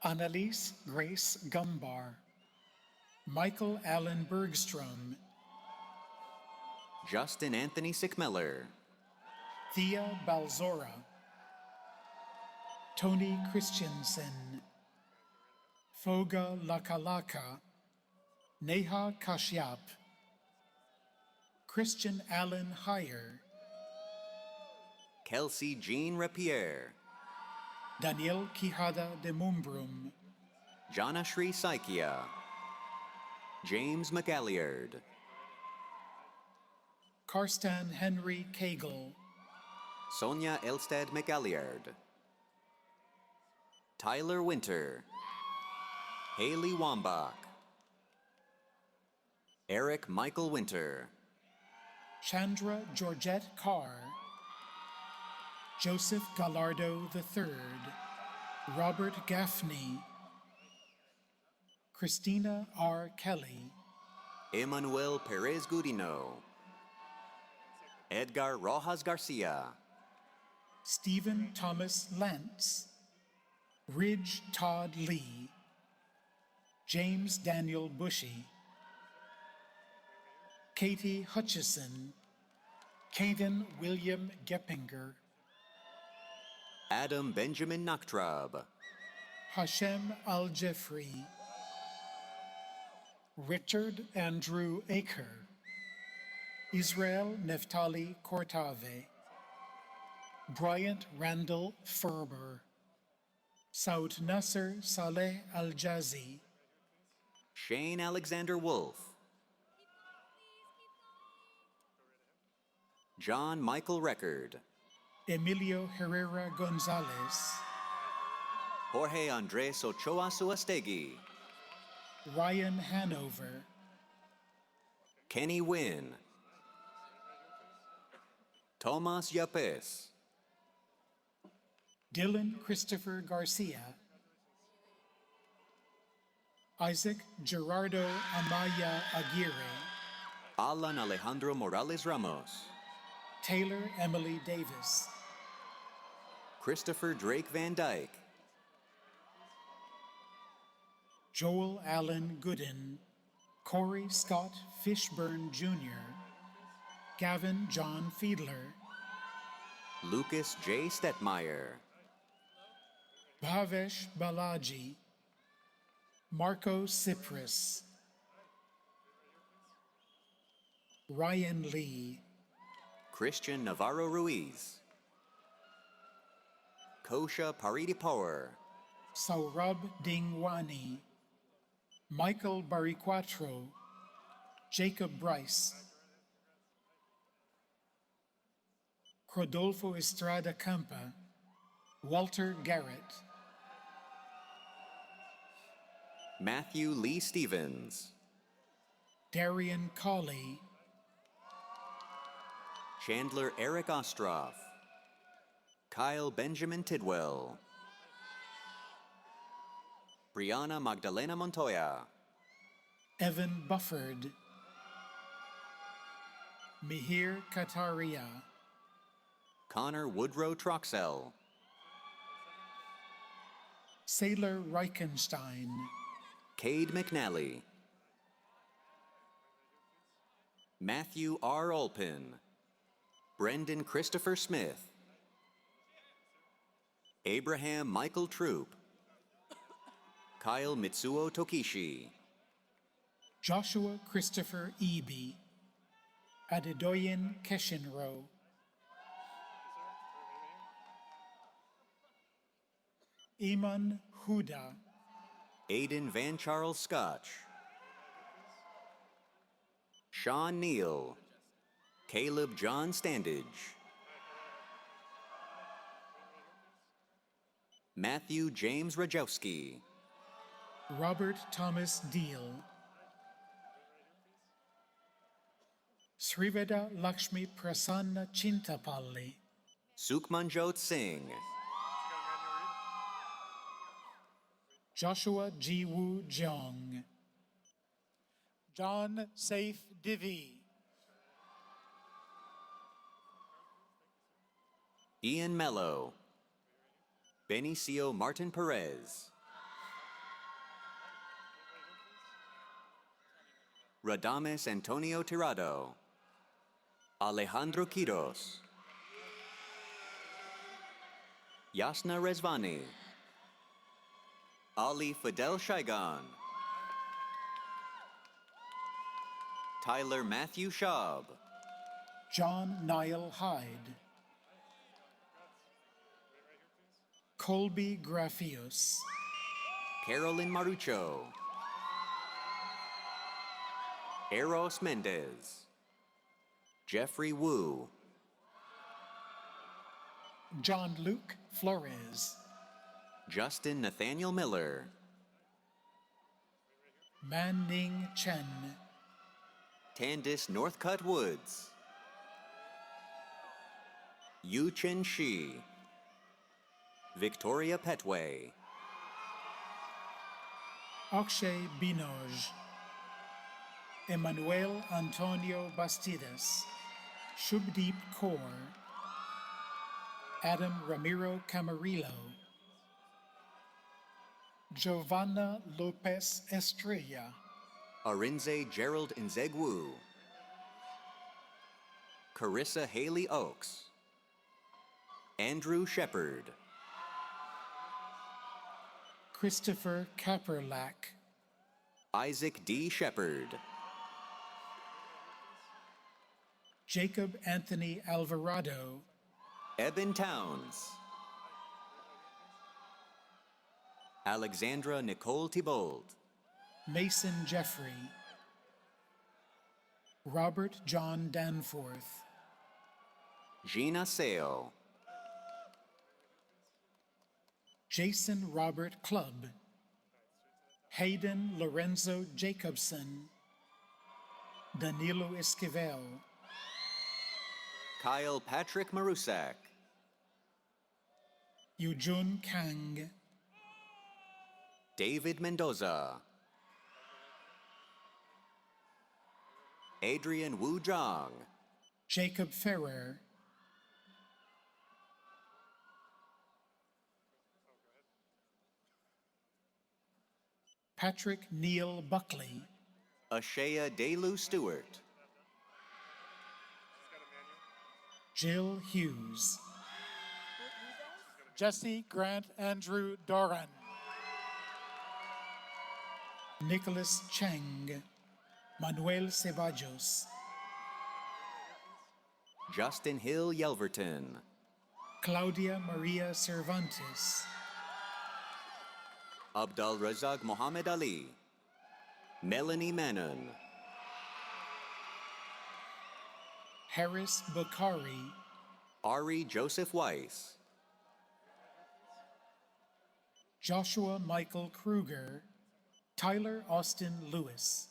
Annalise Grace Gumbar, Michael Allen Bergstrom, Justin Anthony Sickmiller, Thea Balzora, Tony Christensen, Foga Lakalaka, Neha Kashyap, Christian Allen Heyer, Kelsey Jean Rapierre, Daniel Quijada de Mumbrum, Janashri Saikia, James McAlliard, Karstan Henry Cagle, Sonia Elstad McAlliard, Tyler Winter, Haley Wambach, Eric Michael Winter, Chandra Georgette Carr, Joseph Gallardo III, Robert Gaffney, Christina R. Kelly, Emmanuel Perez Gudino, Edgar Rojas Garcia, Stephen Thomas Lantz, Ridge Todd Lee, James Daniel Bushy, Katie Hutchison, Caden William Geppinger, Adam Benjamin Nachtrab, Hashem Al-Jeffrey, Richard Andrew Aker, Israel Neftali Kortave, Bryant Randall Ferber, Saud Nasser Saleh Al-Jazi, Shane Alexander Wolf, John Michael Record, Emilio Herrera Gonzalez, Jorge Andres Ochoa Suastegui, Ryan Hanover, Kenny Wynn, Tomas Yapes, Dylan Christopher Garcia, Isaac Gerardo Amaya Aguirre, Alan Alejandro Morales Ramos, Taylor Emily Davis, Christopher Drake Van Dyke, Joel Allen Gooden, Corey Scott Fishburne Jr., Gavin John Fiedler, Lucas J. Stetmeyer, Bhavesh Balaji, Marco Cyprus, Ryan Lee, Christian Navarro Ruiz, Kosha Paridi Power, Saurabh Dingwani, Michael Bariquatro, Jacob Bryce, Rodolfo Estrada Campa, Walter Garrett, Matthew Lee Stevens, Darian Cawley, Chandler Eric Ostroff, Kyle Benjamin Tidwell, Brianna Magdalena Montoya, Evan Bufford, Mihir Kataria, Connor Woodrow Troxell, Sailor Reichenstein, Cade McNally, Matthew R. Olpin, Brendan Christopher Smith, Abraham Michael Troop, Kyle Mitsuo Tokishi, Joshua Christopher Eby, Adedoyin Keshinro, Iman Huda, Aidan Van Charles Scotch, Sean Neal, Caleb John Standage, Matthew James Rajowski, Robert Thomas Deal, Sriveda Lakshmi Prasanna Chintapalli, Sukhmanjot Singh, Joshua G. Wu Jong, John Saif Divi, Ian Mello, Benicio Martin Perez, Radames Antonio Tirado, Alejandro Quiros, Yasna Rezvani, Ali Fidel Shaigan, Tyler Matthew Schaub, John Niall Hyde, Colby Graphius, Carolyn Marucho, Eros Mendez, Jeffrey Wu, John Luke Flores, Justin Nathaniel Miller, Man Ning Chen, Tandis Northcutt Woods, Yu Chen Shi, Victoria Petway, Akshay Binoj, Emmanuel Antonio Bastidas, Shubdeep Kaur, Adam Ramiro Camarillo, Giovanna Lopez Estrella, Arinze Gerald Nzegwu, Carissa Haley Oaks, Andrew Shepard, Christopher Kaperlak, Isaac D. Shepard, Jacob Anthony Alvarado, Eben Towns, Alexandra Nicole Thibault, Mason Jeffrey, Robert John Danforth, Gina Sale, Jason Robert Clubb, Hayden Lorenzo Jacobson, Danilo Esquivel, Kyle Patrick Marusak, Yujun Kang, David Mendoza, Adrian Wu Zhang, Jacob Ferrer, Patrick Neil Buckley, Ashea Delu Stewart, Jill Hughes, Jesse Grant Andrew Doran, Nicholas Cheng, Manuel Ceballos, Justin Hill Yelverton, Claudia Maria Cervantes, Abdul Razak Muhammad Ali, Melanie Manon, Harris Bukhari, Ari Joseph Weiss, Joshua Michael Kruger, Tyler Austin Lewis,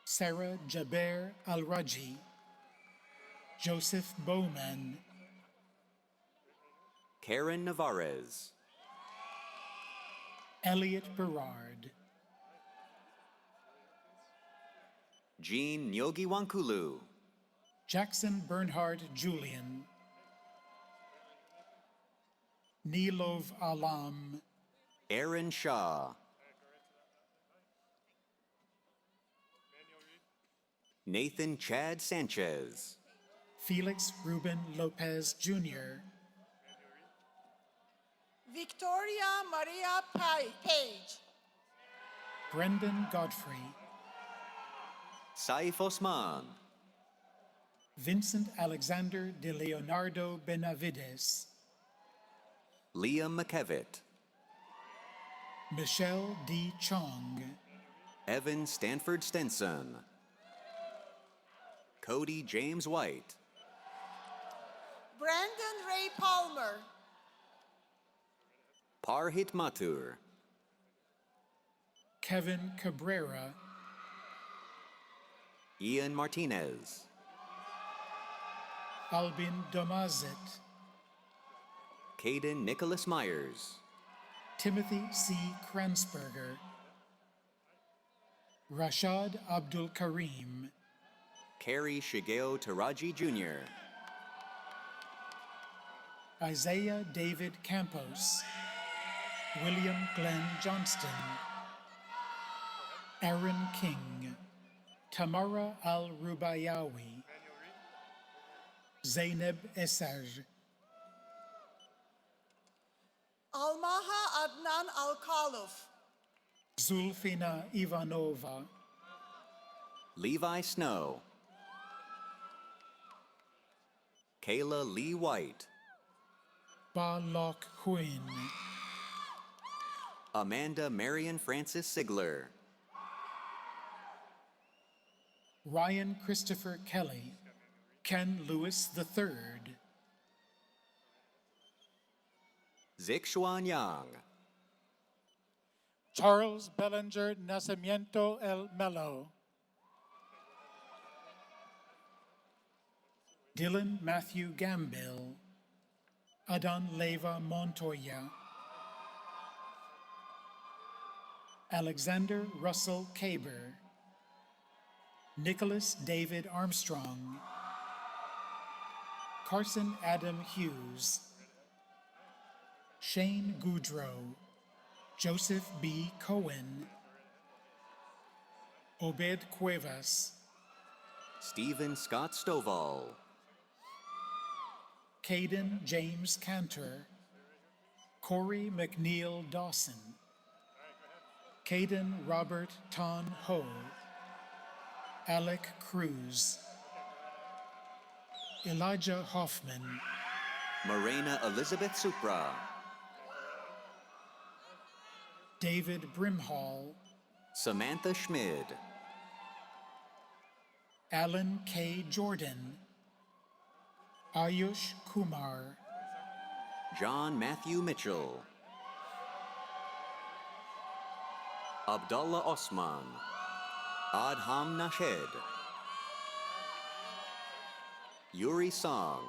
Sarah Jaber Al-Raji, Joseph Bowman, Karen Navarez, Elliot Berard, Jean Nyogi Wankulu, Jackson Bernhard Julian, Nilov Alam, Aaron Shaw, Nathan Chad Sanchez, Felix Ruben Lopez Jr., Victoria Maria Page, Brendan Godfrey, Saif Osman, Vincent Alexander de Leonardo Benavides, Liam McKevitt, Michelle D. Chong, Evan Stanford Stenson, Cody James White, Brandon Ray Palmer, Parhit Mathur, Kevin Cabrera, Ian Martinez, Albin Domazet, Caden Nicholas Myers, Timothy C. Kransberger, Rashad Abdul Karim, Kerry Shigeo Taraji Jr., Isaiah David Campos, William Glenn Johnston, Aaron King, Tamara Al-Rubayawi, Zainab Essaj, Almaha Adnan Al-Khaluf, Zulfina Ivanova, Levi Snow, Kayla Lee White, Ba Lok Huyn, Amanda Marion Francis Sigler, Ryan Christopher Kelly, Ken Lewis III, Zixuan Yang, Charles Bellinger Nacimiento El Melo, Dylan Matthew Gambill, Adan Leva Montoya, Alexander Russell Kaber, Nicholas David Armstrong, Carson Adam Hughes, Shane Goudreau, Joseph B. Cohen, Obed Cuevas, Stephen Scott Stovall, Caden James Cantor, Corey McNeil Dawson, Caden Robert Ton Ho, Alec Cruz, Elijah Hoffman, Morena Elizabeth Supra, David Brimhall, Samantha Schmid, Alan K. Jordan, Ayush Kumar, John Matthew Mitchell, Abdullah Osman, Adham Nashed, Yuri Song,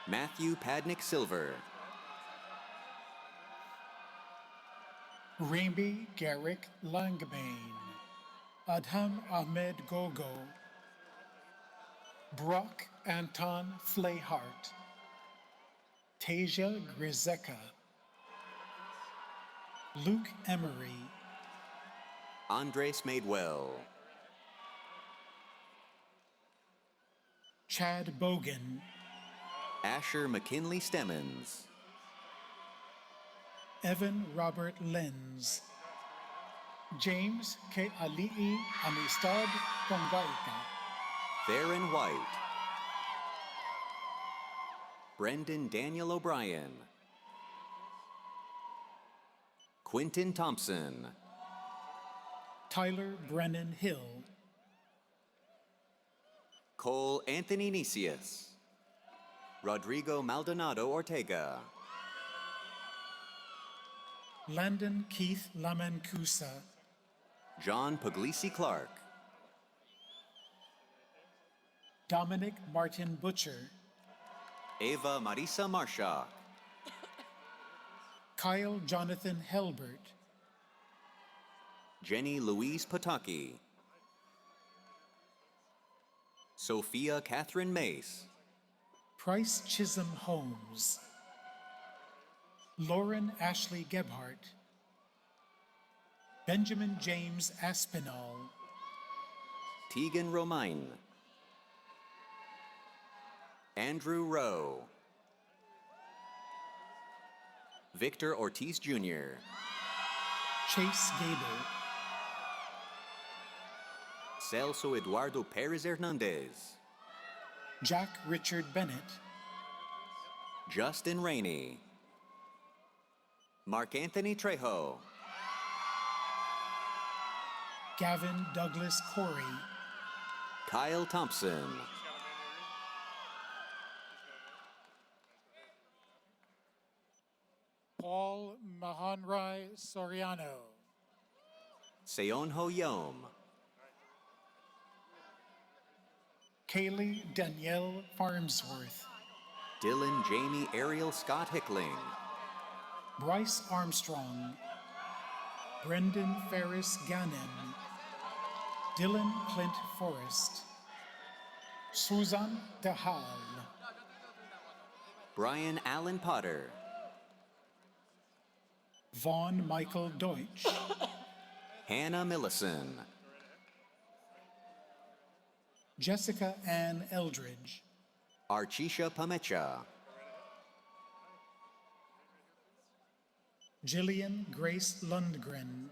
Matthew Padnick Silver, Remy Garrick Langbane, Adham Ahmed Gogo, Brock Anton Flayhart, Tasia Grizeka, Luke Emery, Andres Madewell, Chad Bogan, Asher McKinley Stemmons, Evan Robert Lenz, James K. Ali'i Amistad Pongaita, Theron White, Brendan Daniel O'Brien, Quentin Thompson, Tyler Brennan Hill, Cole Anthony Nicias. Rodrigo Maldonado Ortega. Landon Keith Lamancusa. John Puglisi Clark. Dominic Martin Butcher. Ava Marisa Marshak. Kyle Jonathan Helbert. Jenny Louise Pataki. Sophia Catherine Mace. Price Chisholm Holmes. Lauren Ashley Gebhart. Benjamin James Aspinall. Tegan Romain. Andrew Rowe. Victor Ortiz Jr. Chase Gable. Celso Eduardo Perez Hernandez. Jack Richard Bennett. Justin Rainey. Mark Anthony Trejo. Gavin Douglas Corey. Kyle Thompson. Paul Mahanrai Soriano. Seonho Yom. Kaylee Danielle Farnsworth. Dylan Jamie Ariel Scott Hickling. Bryce Armstrong. Brendan Ferris Gannon. Dylan Clint Forrest. Susan DeHaal. Brian Allen Potter. Vaughn Michael Deutsch. Hannah Millison. Jessica Ann Eldridge. Archisha Pamecha. Jillian Grace Lundgren.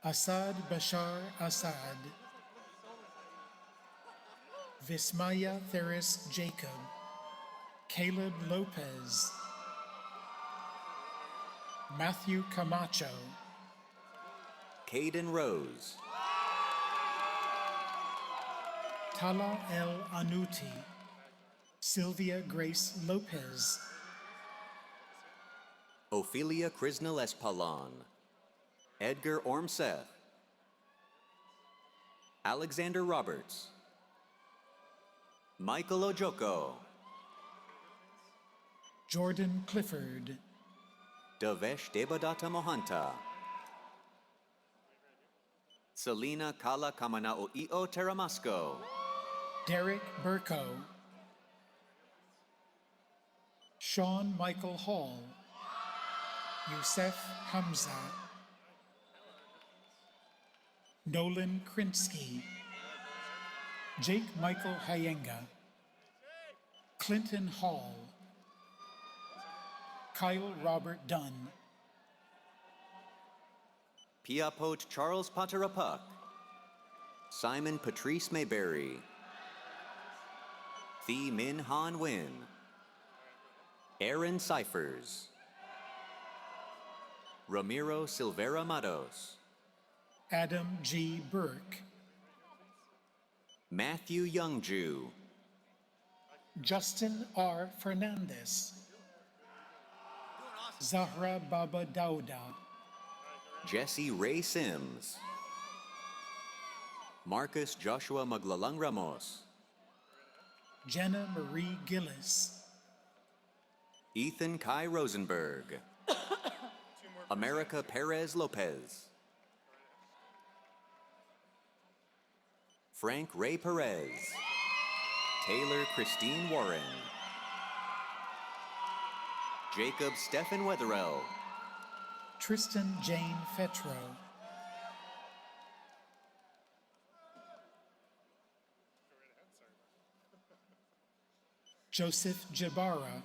Assad Bashar Assad. Vismaya Theris Jacob. Caleb Lopez. Matthew Camacho. Caden Rose. Tala El Anuti. Sylvia Grace Lopez. Ophelia Krisnel Espalon. Edgar Ormseth. Alexander Roberts. Michael Ojoko. Jordan Clifford. Davesh Debadata Mohanta. Selena Kala Kamana'o'io Teramasco. Derek Burko. Sean Michael Hall. Youssef Hamza. Nolan Krinsky. Jake Michael Hayenga. Clinton Hall. Kyle Robert Dunn. Piapot Charles Patarapuk. Simon Patrice Mayberry. Thi Min Han Win. Aaron Cyphers. Ramiro Silvera Matos. Adam G. Burke. Matthew Youngju. Justin R. Fernandez. Zahra Baba Dauda. Jesse Ray Sims. Marcus Joshua Maglalang Ramos. Jenna Marie Gillis. Ethan Kai Rosenberg. America Perez Lopez. Frank Ray Perez. Taylor Christine Warren. Jacob Stephen Wetherell. Tristan Jane Fetro. Joseph Jabara.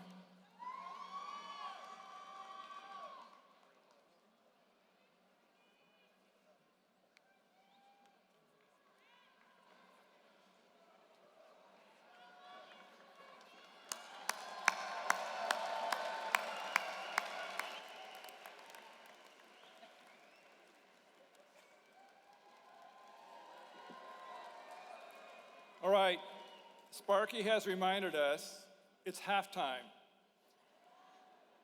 All right, Sparky has reminded us it's halftime.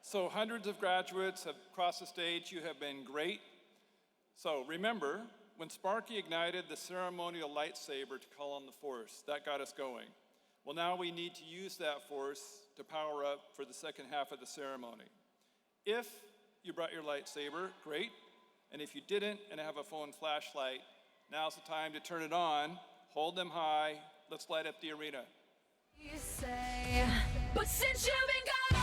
So hundreds of graduates have crossed the stage. You have been great. So remember, when Sparky ignited the ceremonial lightsaber to call on the Force, that got us going. Well, now we need to use that Force to power up for the second half of the ceremony. If you brought your lightsaber, great. And if you didn't and have a phone flashlight, now's the time to turn it on, hold them high, let's light up the arena. You say, but since you've been gone,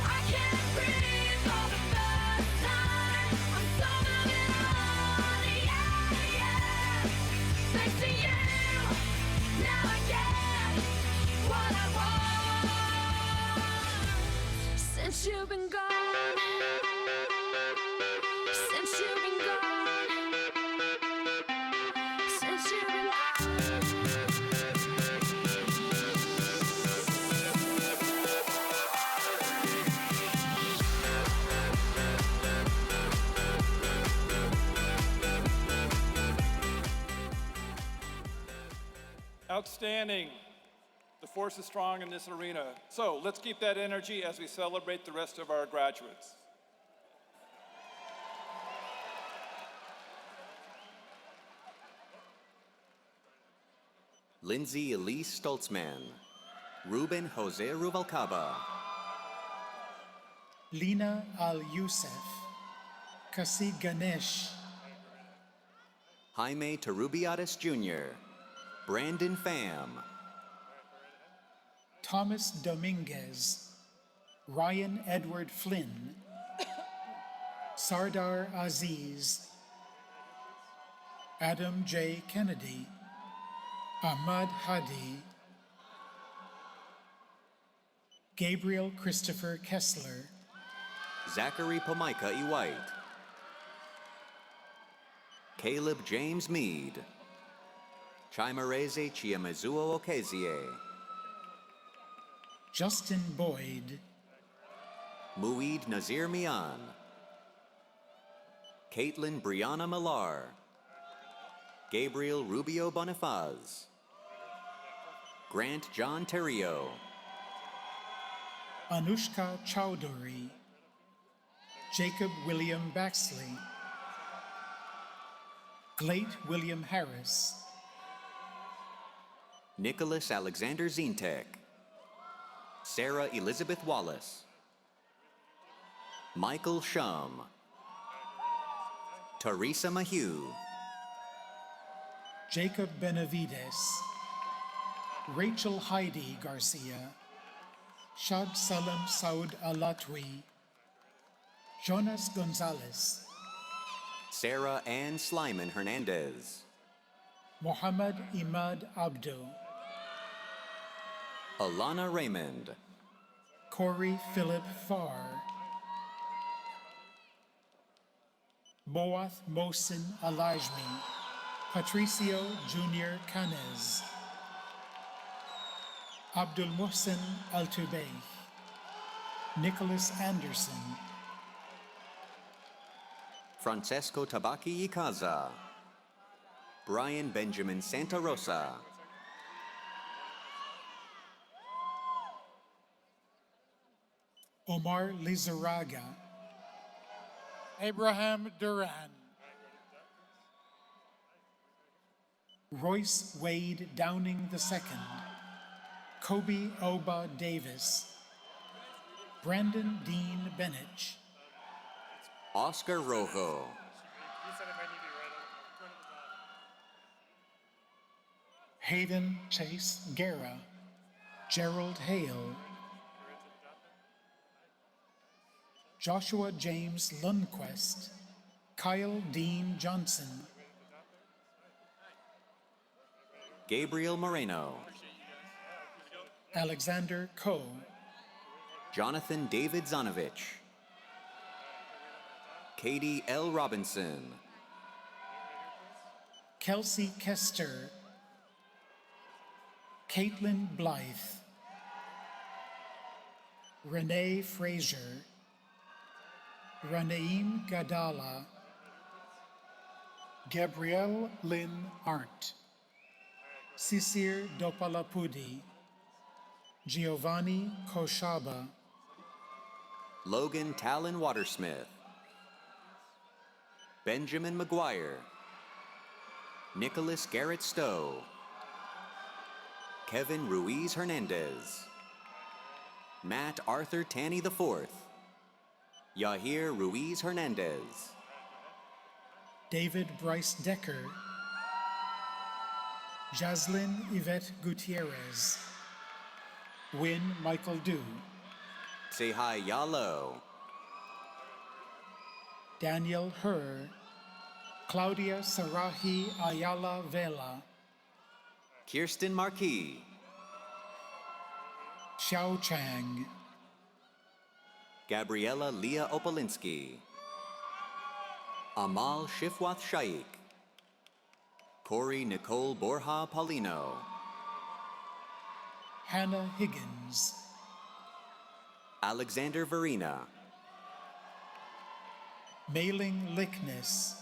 I can't breathe for the first time. I'm so moving on, yeah, yeah. Thanks to you, now I get what I want. Since you've been gone. Since you've been gone. Since you've been gone. Outstanding. The Force is strong in this arena. So let's keep that energy as we celebrate the rest of our graduates. Lindsay Elise Stoltzman. Ruben Jose Rubalcaba. Lina Al-Youssef, Kasi Ganesh, Jaime Tarubiatis Jr. Brandon Pham. Thomas Dominguez, Ryan Edward Flynn, Sardar Aziz, Adam J. Kennedy, Ahmad Hadi, Gabriel Christopher Kessler, Zachary Pomaika White. Caleb James Mead. Chimareze Chiamazuo Okezie. Justin Boyd, Muid Nazir Mian. Caitlin Brianna Millar. Gabriel Rubio Bonifaz. Grant John Terrio. Anushka Chowdhury, Jacob William Baxley, Glate William Harris, Nicholas Alexander Zintek. Sarah Elizabeth Wallace. Michael Shum. Teresa Mahue. Jacob Benavides, Rachel Heidi Garcia, Shad Salam Saud Alatwi, Jonas Gonzalez, Sarah Ann Slyman Hernandez. Muhammad Imad Abdo, Alana Raymond. Corey Philip Farr, Boath Mohsin Alajmi, Patricio Junior Canez, Abdul Muhsin Altubey, Nicholas Anderson, Francesco Tabaki Ikaza. Brian Benjamin Santa Rosa. Omar Lizaraga, Abraham Duran, Royce Wade Downing II, Kobe Oba Davis, Brandon Dean Benich, Oscar Rojo. Hayden Chase Guerra, Gerald Hale, Joshua James Lundquist, Kyle Dean Johnson, Gabriel Moreno. Alexander Coe, Jonathan David Zanovich. Katie L. Robinson. Kelsey Kester, Caitlin Blythe, Renee Frazier, Ranaim Gadala, Gabrielle Lynn Arndt, Sisir Dopalapudi, Giovanni Koshaba, Logan Talon Watersmith, Benjamin McGuire, Nicholas Garrett Stowe, Kevin Ruiz Hernandez, Matt Arthur Tanny IV, Yahir Ruiz Hernandez, David Bryce Decker, Jaslyn Yvette Gutierrez, Win Michael Dew, Sehai Yalo, Daniel Herr, Claudia Sarahi Ayala Vela, Kirsten Marquis, Xiao Chang, Gabriella Leah Opalinsky, Amal Shifwath Shaikh, Corey Nicole Borja Paulino, Hannah Higgins, Alexander Verena, Mailing Lickness,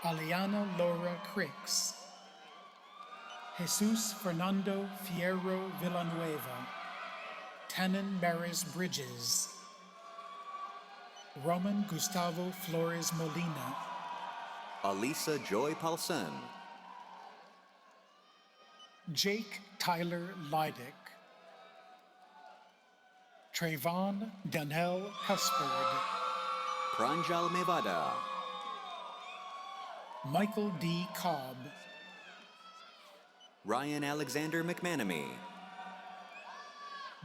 Aliana Laura Cricks, Jesus Fernando Fierro Villanueva, Tannen Maris Bridges, Roman Gustavo Flores Molina, Alisa Joy Paulson, Jake Tyler Leidick, Trayvon Donnell Husford, Pranjal Mevada, Michael D. Cobb, Ryan Alexander McManamy,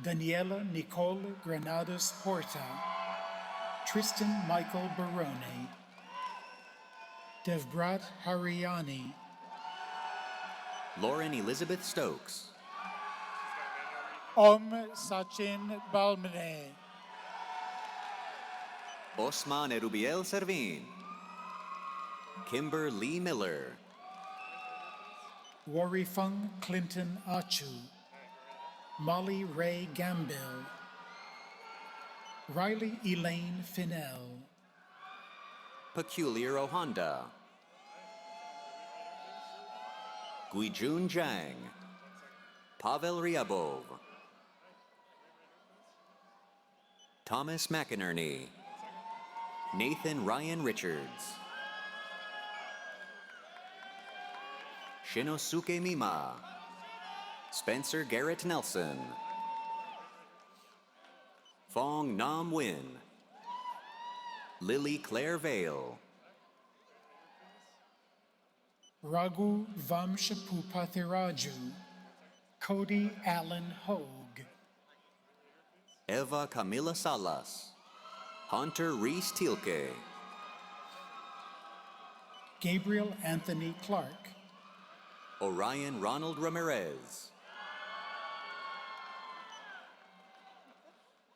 Daniela Nicole Granados Horta, Tristan Michael Barone, Devbrat Hariani, Lauren Elizabeth Stokes, Sachin Balmane, Osman Erubiel Servin, Kimber Lee Miller, Warifung Clinton Achu, Molly Ray Gambill, Riley Elaine Finnell, Peculiar Ohanda, Guijun Zhang, Pavel Ryabov, Thomas McInerney, Nathan Ryan Richards, Shinosuke Mima, Spencer Garrett Nelson, Fong Nam Win, Lily Claire Vale, Raghu Vamshapupathiraju, Cody Allen Hogue, Eva Camila Salas, Hunter Reese Tielke, Gabriel Anthony Clark, Orion Ronald Ramirez,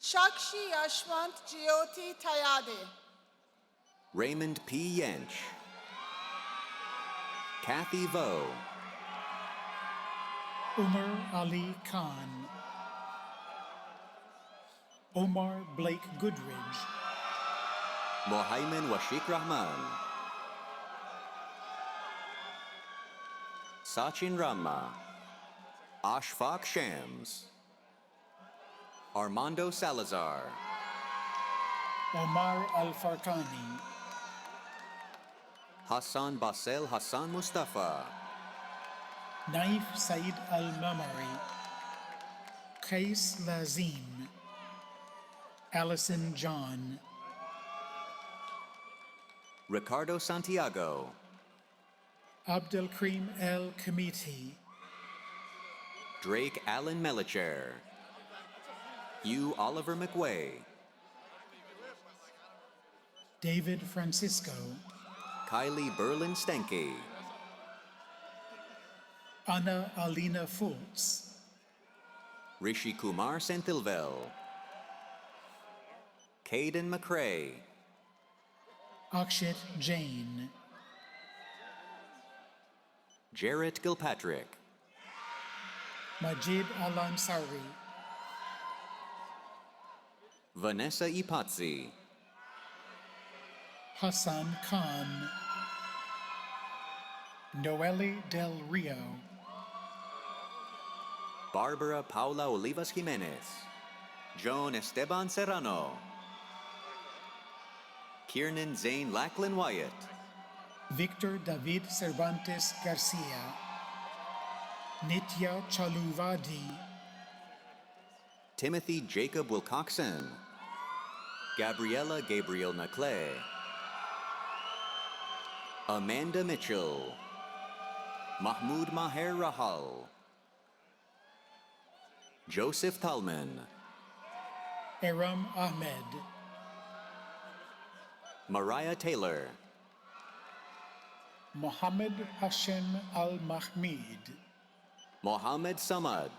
Shakshi Yashwant Jyoti Tayade, Raymond P. Yench, Kathy Vo, Umar Ali Khan, Omar Blake Goodridge, Mohaimin Washik Rahman, Sachin Rama, Ashfaq Shams, Armando Salazar, Omar Al Farkani, Hassan Basel Hassan Mustafa, Naif Said Al Mamari, Qais Lazim, Allison John, Ricardo Santiago, Abdel Krim El Kamiti, Drake Allen Melicher, Hugh Oliver McWay, David Francisco, Kylie Berlin Stenke, Anna Alina Fultz, Rishi Kumar Senthilvel, Caden McCrae, Akshit Jain, Jarrett Gilpatrick, Majid Alansari, Vanessa Ipazzi, Hassan Khan, Noelle Del Rio, Barbara Paula Olivas Jimenez. Joan Esteban Serrano. Kiernan Zane Lachlan Wyatt. Victor David Cervantes Garcia, Nitya Chaluvadi, Timothy Jacob Wilcoxon. Gabriela Gabriel Nacle. Amanda Mitchell. Mahmoud Maher Rahal. Joseph Thalman. Aram Ahmed, Mariah Taylor. Mohammed Hashem Al-Mahmid, Mohammed Samad.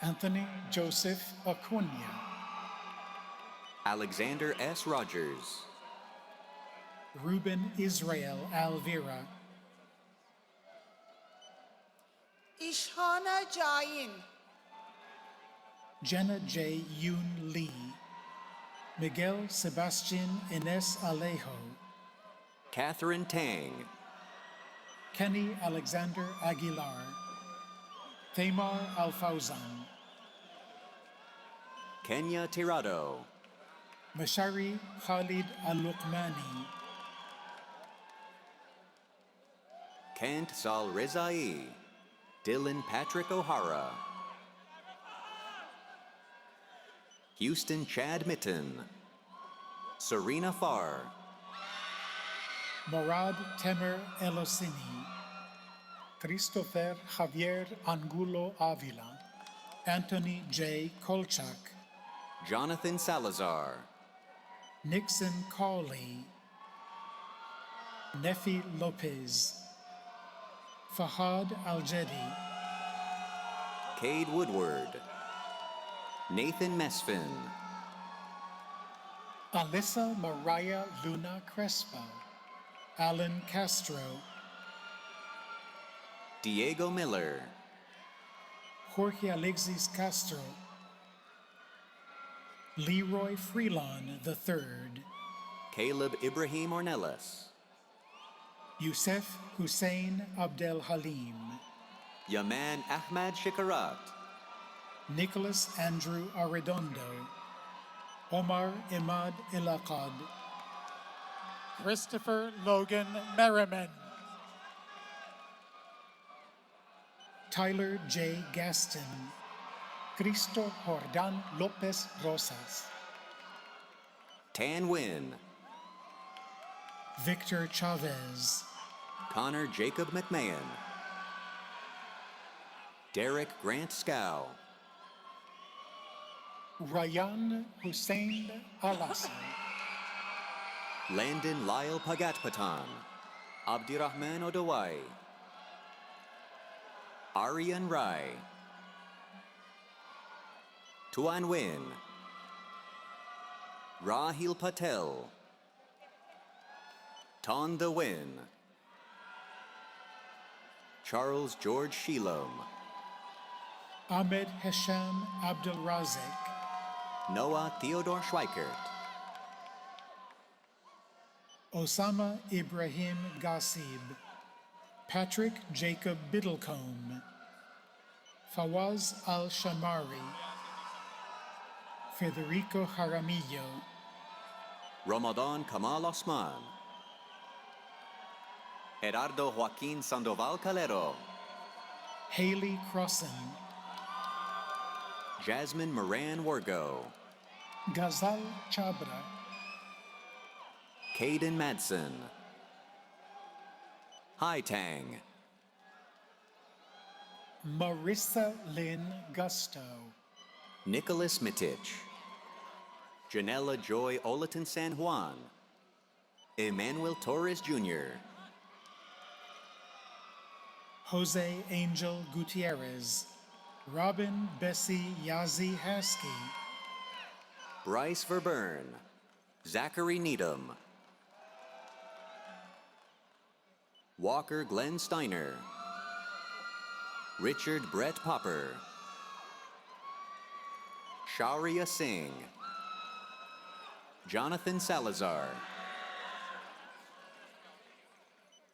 Anthony Joseph Acuna, Alexander S. Rogers. Ruben Israel Alvira, Ishana Jain, Jenna J. Yoon Lee, Miguel Sebastian Ines Alejo, Catherine Tang. Kenny Alexander Aguilar, Tamar Alfauzan, Kenya Tirado. Mashari Khalid Al-Luqmani, Kent Sal Rezai. Dylan Patrick O'Hara. Houston Chad Mitten. Serena Farr. Morad Temer Elosini, Christopher Javier Angulo Avila, Anthony J. Kolchak, Jonathan Salazar. Nixon Cawley, Nefi Lopez, Fahad Al-Jedi, Cade Woodward. Nathan Mesfin. Alyssa Mariah Luna Crespo, Alan Castro, Diego Miller. Jorge Alexis Castro, Leroy Freelon III, Caleb Ibrahim Ornelas. Youssef Hussein Abdel Halim, Yaman Ahmad Shikarat. Nicholas Andrew Arredondo, Omar Imad Elakad, Christopher Logan Merriman, Tyler J. Gaston, Cristo Jordan Lopez Rosas, Tan Nguyen. Victor Chavez, Connor Jacob McMahon. Derek Grant Scow. Ryan Hussein Alasan, Landon Lyle Pagatpatan. Abdirahman Odawai. Aryan Rai. Tuan Nguyen. Rahil Patel. Ton De Win. Charles George Shelom. Ahmed Hesham Abdul Razek, Noah Theodore Schweikert. Osama Ibrahim Ghassib, Patrick Jacob Biddlecombe, Fawaz Al-Shamari, Federico Jaramillo, Ramadan Kamal Osman. Gerardo Joaquin Sandoval Calero. Haley Crossan, Jasmine Moran Wargo. Ghazal Chabra, Caden Madsen. Hai Tang. Marissa Lynn Gusto, Nicholas Mitich. Janella Joy Olaton San Juan. Emmanuel Torres Jr. Jose Angel Gutierrez, Robin Bessie Yazi Haskey, Bryce Verburn. Zachary Needham. Walker Glenn Steiner. Richard Brett Popper. Sharia Singh. Jonathan Salazar.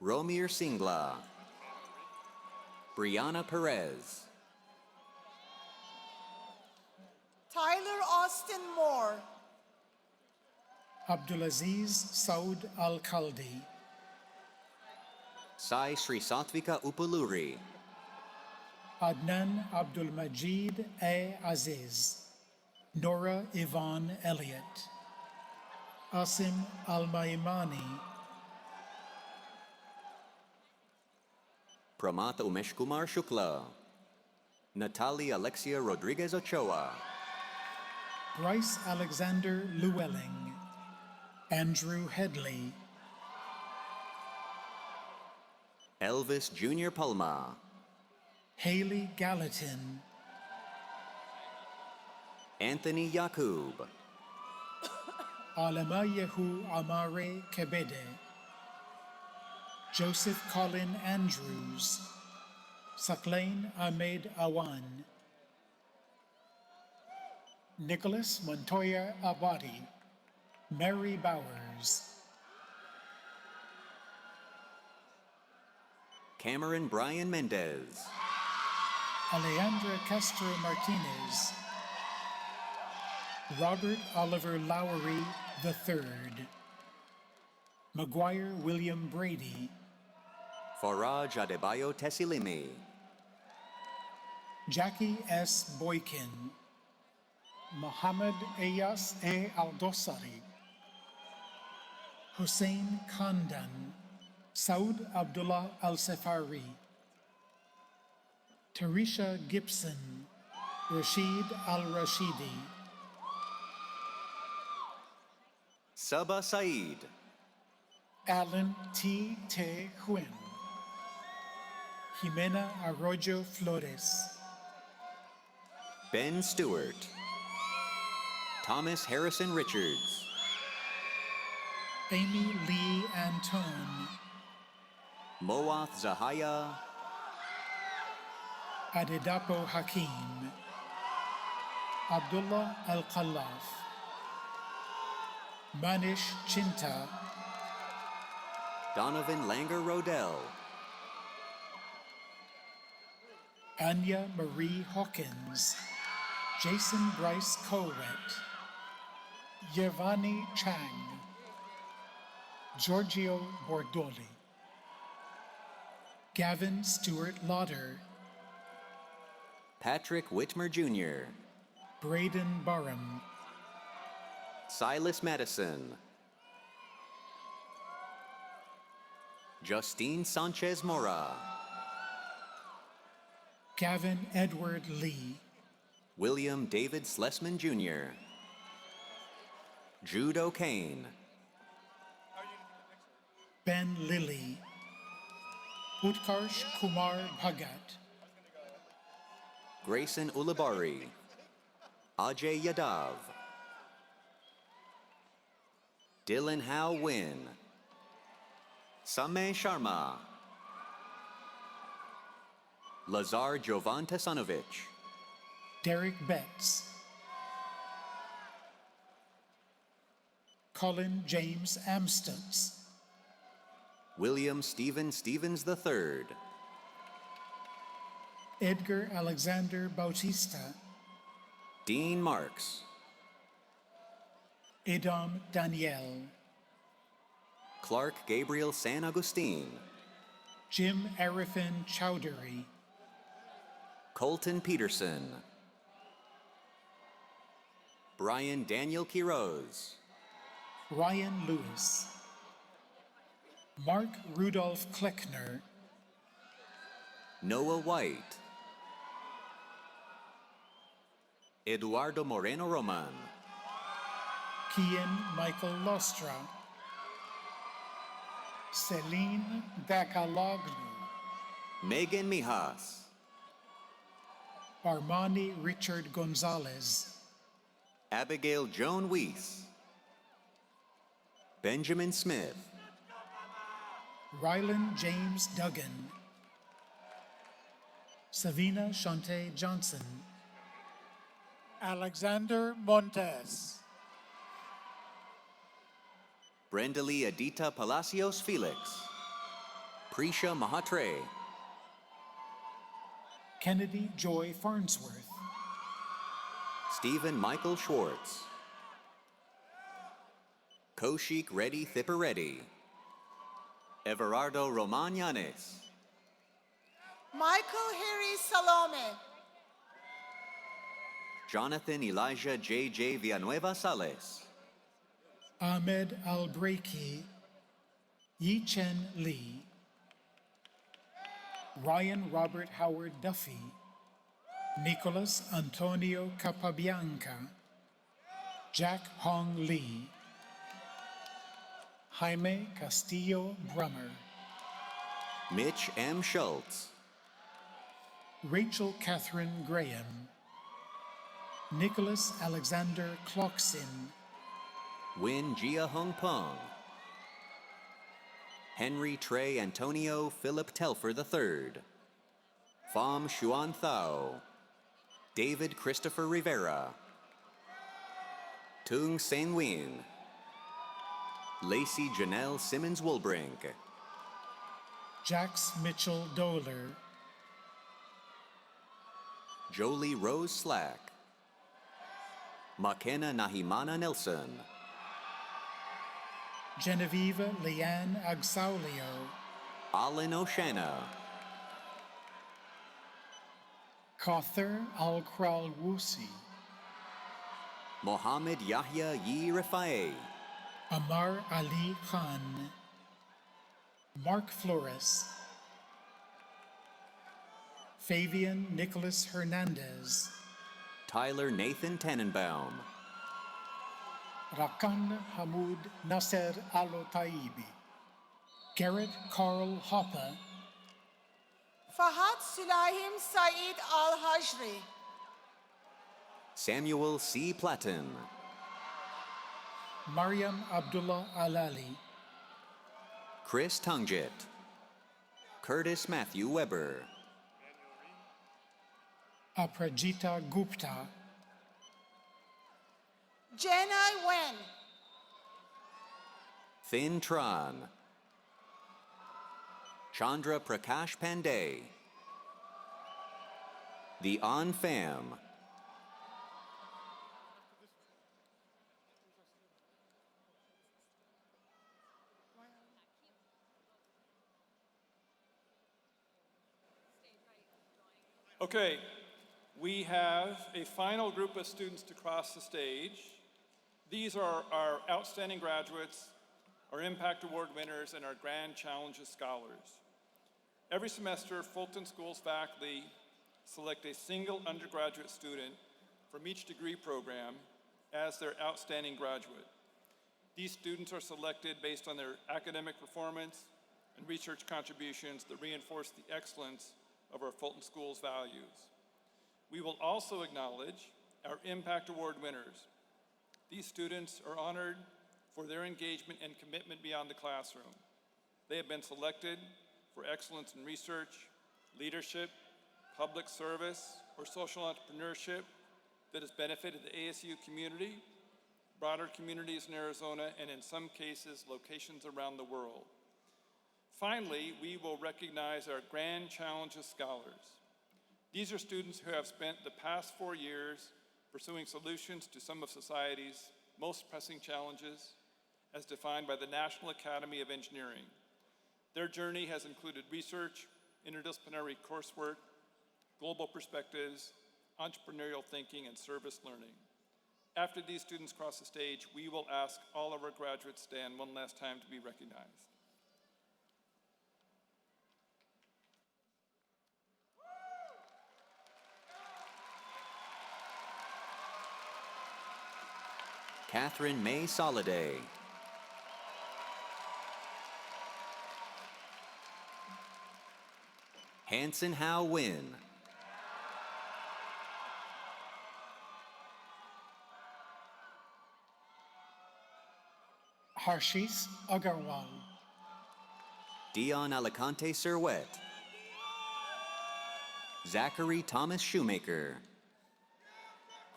Romir Singla. Brianna Perez. Tyler Austin Moore. Abdulaziz Saud Al-Khaldi. Sai Sri Satvika Upuluri. Adnan Abdul Majid A. Aziz. Nora Yvonne Elliott. Asim Al-Maimani. Pramata Umesh Kumar Shukla. Natalie Alexia Rodriguez Ochoa. Bryce Alexander Llewellyn. Andrew Headley. Elvis Jr. Palma. Haley Gallatin. Anthony Yakub. Alamayehu Amare Kebede. Joseph Colin Andrews. Saklain Ahmed Awan. Nicholas Montoya Abadi. Mary Bowers. Cameron Brian Mendez. Alejandra Castro Martinez. Robert Oliver Lowery III. Maguire William Brady. Faraj Adebayo Tessilimi. Jackie S. Boykin. Mohammed Eyas A. Aldosari. Hussein Khandan. Saud Abdullah Al-Safari. Tarisha Gibson. Rashid Al-Rashidi. Saba Said. Alan T. Te Huyn. Jimena Arroyo Flores. Ben Stewart. Thomas Harrison Richards. Amy Lee Antone. Moath Zahaya. Adedapo Hakim. Abdullah Al-Khalaf. Manish Chinta. Donovan Langer Rodell. Anya Marie Hawkins. Jason Bryce Colwett. Yevani Chang. Giorgio Bordoli. Gavin Stewart Lauder. Patrick Whitmer Jr. Braden Barham. Silas Madison. Justine Sanchez Mora. Gavin Edward Lee. William David Slessman Jr. Jude O'Kane. Ben Lilly. Utkarsh Kumar Bhagat. Grayson Ulabari. Ajay Yadav. Dylan Howe Wynn. Samay Sharma. Lazar Jovan Tesanovich. Derek Betts. Colin James Amstutz. William Stephen Stevens III. Edgar Alexander Bautista. Dean Marks. Edom Daniel. Clark Gabriel San Agustin. Jim Arifin Chowdhury. Colton Peterson. Brian Daniel Quiroz. Ryan Lewis. Mark Rudolph Kleckner. Noah White. Eduardo Moreno Roman. Kian Michael Lostra. Celine Dakaloglu. Megan Mijas. Armani Richard Gonzalez. Abigail Joan Weiss. Benjamin Smith. Rylan James Duggan. Savina Shante Johnson. Alexander Montes. Brendalee Adita Palacios Felix. Prisha Mahatre. Kennedy Joy Farnsworth. Stephen Michael Schwartz. Koshik Reddy Thippereddy. Everardo Roman Yanes. Michael Harry Salome. Jonathan Elijah J.J. Villanueva Sales. Ahmed Al-Breiki, Yi-Chen Lee, Ryan Robert Howard Duffy, Nicholas Antonio Capabianca, Jack Hong Lee, Jaime Castillo Brummer, Mitch M. Schultz. Rachel Catherine Graham, Nicholas Alexander Clocksin, Win Jia Hung Peng. Henry Trey Antonio Philip Telfer III. Pham Xuan Thao. David Christopher Rivera. Tung Sen Nguyen. Lacey Janelle Simmons Woolbrink. Jax Mitchell Doler, Jolie Rose Slack. Makena Nahimana Nelson. Genevieve Leanne Agsaulio, Alin Oshana. Kother Al-Kral Wusi, Mohammed Yahya Yi Rifai. Amar Ali Khan, Mark Flores, Fabian Nicholas Hernandez, Tyler Nathan Tannenbaum. Rakan Hamoud Nasser Al-Taibi, Garrett Carl Hoppe, Fahad Sulahim Saeed Al-Hajri. Samuel C. Platten. Mariam Abdullah Alali, Chris Tungjit. Curtis Matthew Weber. Aprajita Gupta, Jenna Wen. Thin Tran. Chandra Prakash Pandey. The On Fam. Okay, we have a final group of students to cross the stage. These are our outstanding graduates, our Impact Award winners, and our Grand Challenges scholars. Every semester, Fulton Schools faculty select a single undergraduate student from each degree program as their outstanding graduate. These students are selected based on their academic performance and research contributions that reinforce the excellence of our Fulton Schools values. We will also acknowledge our Impact Award winners. These students are honored for their engagement and commitment beyond the classroom. They have been selected for excellence in research, leadership, public service, or social entrepreneurship that has benefited the ASU community, broader communities in Arizona, and in some cases, locations around the world. Finally, we will recognize our Grand Challenges scholars. These are students who have spent the past 4 years pursuing solutions to some of society's most pressing challenges as defined by the National Academy of Engineering. Their journey has included research, interdisciplinary coursework, global perspectives, entrepreneurial thinking, and service learning. After these students cross the stage, we will ask all of our graduates to stand one last time to be recognized. Catherine May Soliday. Hanson Hao Win. Harshis Agarwal, Dion Alicante Serwet. Zachary Thomas Shoemaker.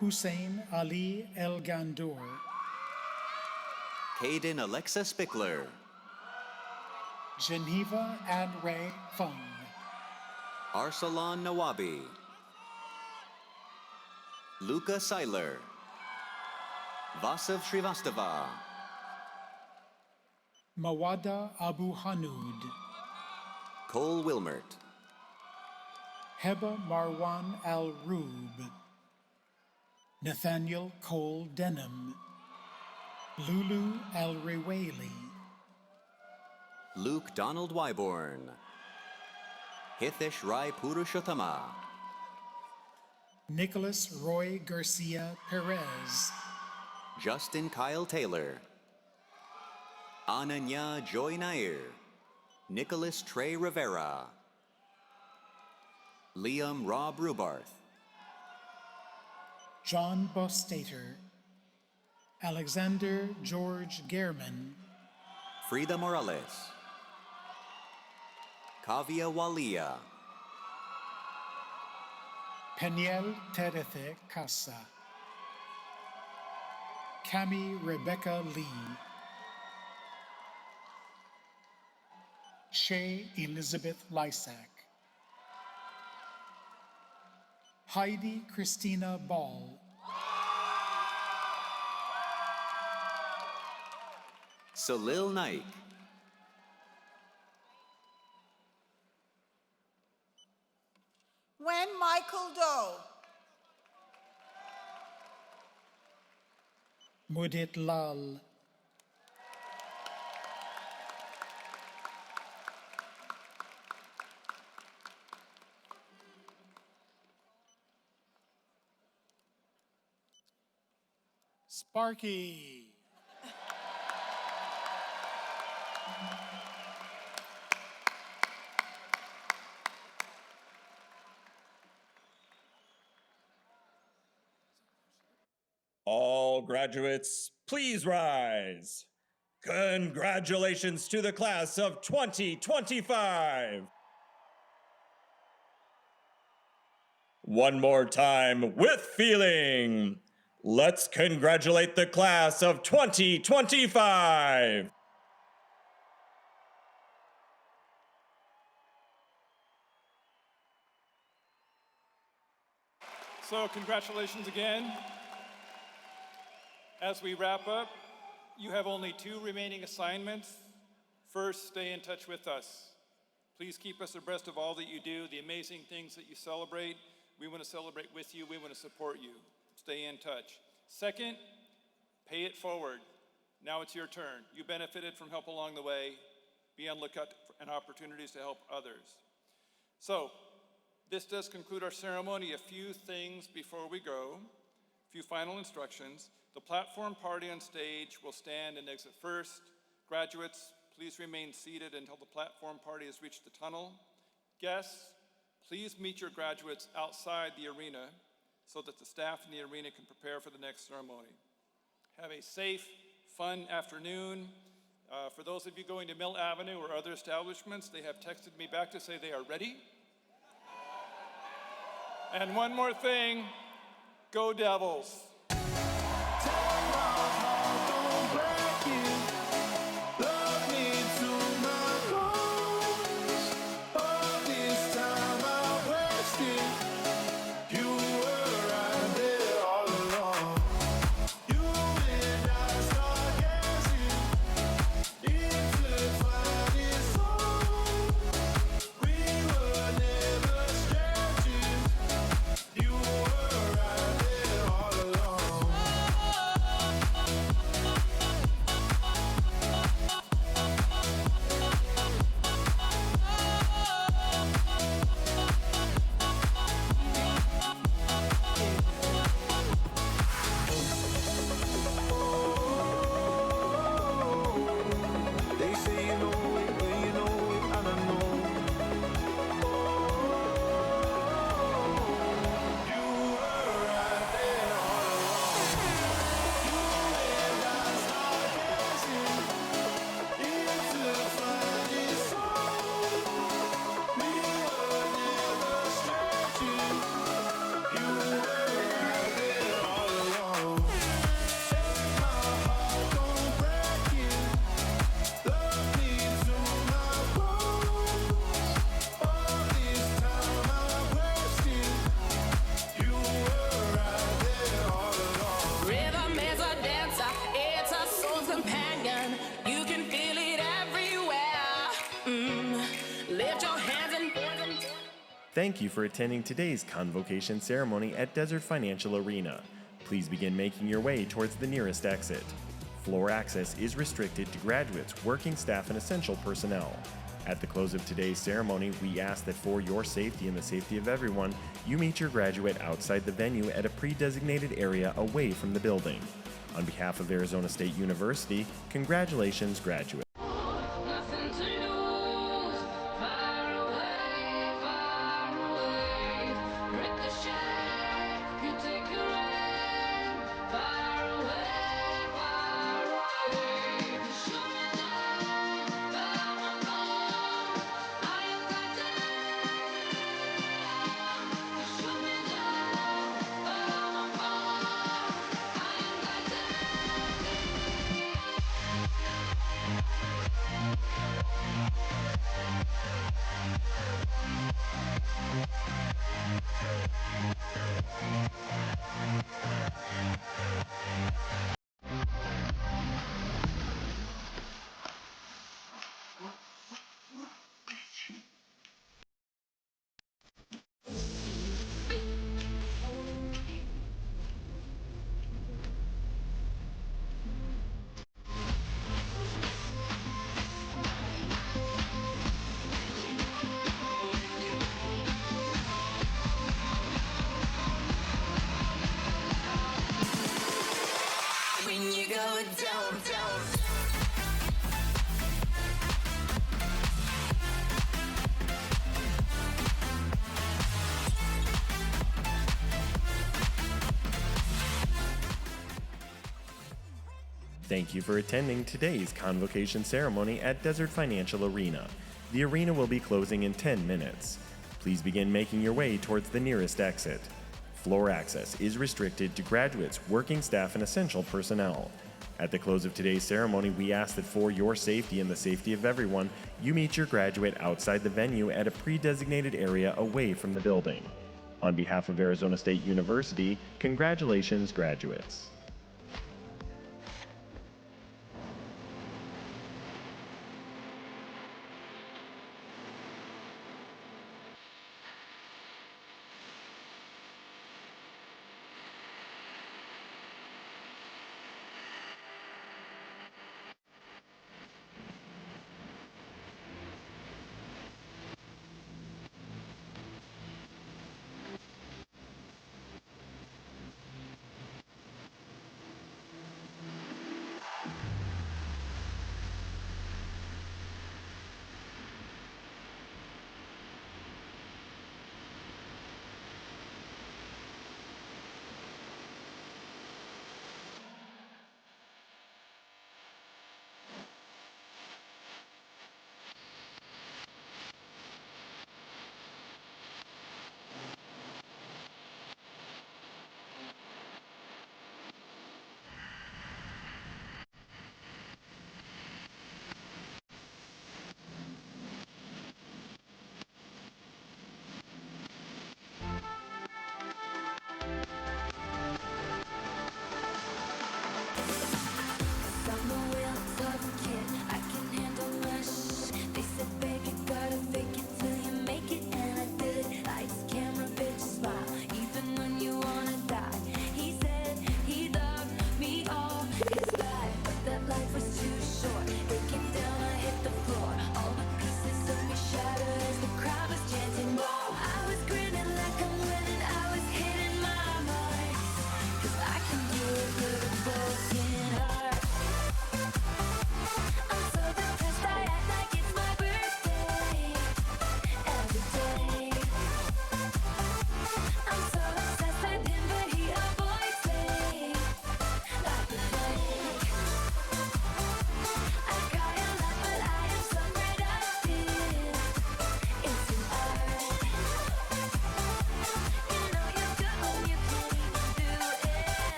Hussein Ali El Gandour, Caden Alexa Spickler. Geneva Ann Ray Fung, Arsalan Nawabi. Luca Seiler. Vasav Srivastava. Mawada Abu Hanoud, Cole Wilmert. Heba Marwan Al-Roob, Nathaniel Cole Denham, Lulu Al-Rewali, Luke Donald Wyborn. Hitesh Rai Purushottama. Nicholas Roy Garcia Perez, Justin Kyle Taylor. Ananya Joy Nair. Nicholas Trey Rivera. Liam Rob Rubarth. John Bostater, Alexander George Gehrman, Frida Morales. Kavya Walia. Peniel Terete Casa, Cami Rebecca Lee, Shay Elizabeth Lysack, Heidi Christina Ball, Salil Naik. When Michael Doe. Mudit Lal, Sparky, All graduates, please rise. Congratulations to the class of 2025. One more time with feeling. Let's congratulate the class of 2025. So congratulations again. As we wrap up, you have only 2 remaining assignments. First, stay in touch with us. Please keep us abreast of all that you do, the amazing things that you celebrate. We want to celebrate with you. We want to support you. Stay in touch. Second, pay it forward. Now it's your turn. You benefited from help along the way. Be on lookout and opportunities to help others. So, this does conclude our ceremony. A few things before we go. A few final instructions. The platform party on stage will stand and exit first. Graduates, please remain seated until the platform party has reached the tunnel. Guests, please meet your graduates outside the arena so that the staff in the arena can prepare for the next ceremony. Have a safe, fun afternoon. For those of you going to Mill Avenue or other establishments, they have texted me back to say they are ready. And one more thing, go Devils. You were right there all along. Thank you for attending today's Convocation ceremony at Desert Financial Arena. Please begin making your way towards the nearest exit. Floor access is restricted to graduates, working staff, and essential personnel. At the close of today's ceremony, we ask that for your safety and the safety of everyone, you meet your graduate outside the venue at a pre-designated area away from the building. On behalf of Arizona State University, congratulations, graduates. When you go down, down. Thank you for attending today's Convocation ceremony at Desert Financial Arena. The arena will be closing in 10 minutes. Please begin making your way towards the nearest exit. Floor access is restricted to graduates, working staff, and essential personnel. At the close of today's ceremony, we ask that for your safety and the safety of everyone, you meet your graduate outside the venue at a pre-designated area away from the building. On behalf of Arizona State University, congratulations, graduates.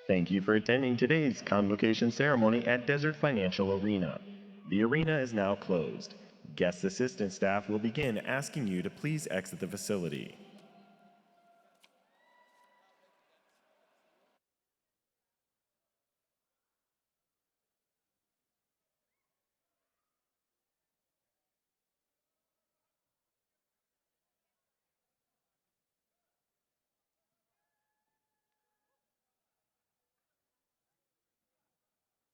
Thank you for attending today's convocation ceremony at Desert Financial Arena. The arena is now closed. Guest assistant staff will begin asking you to please exit the facility.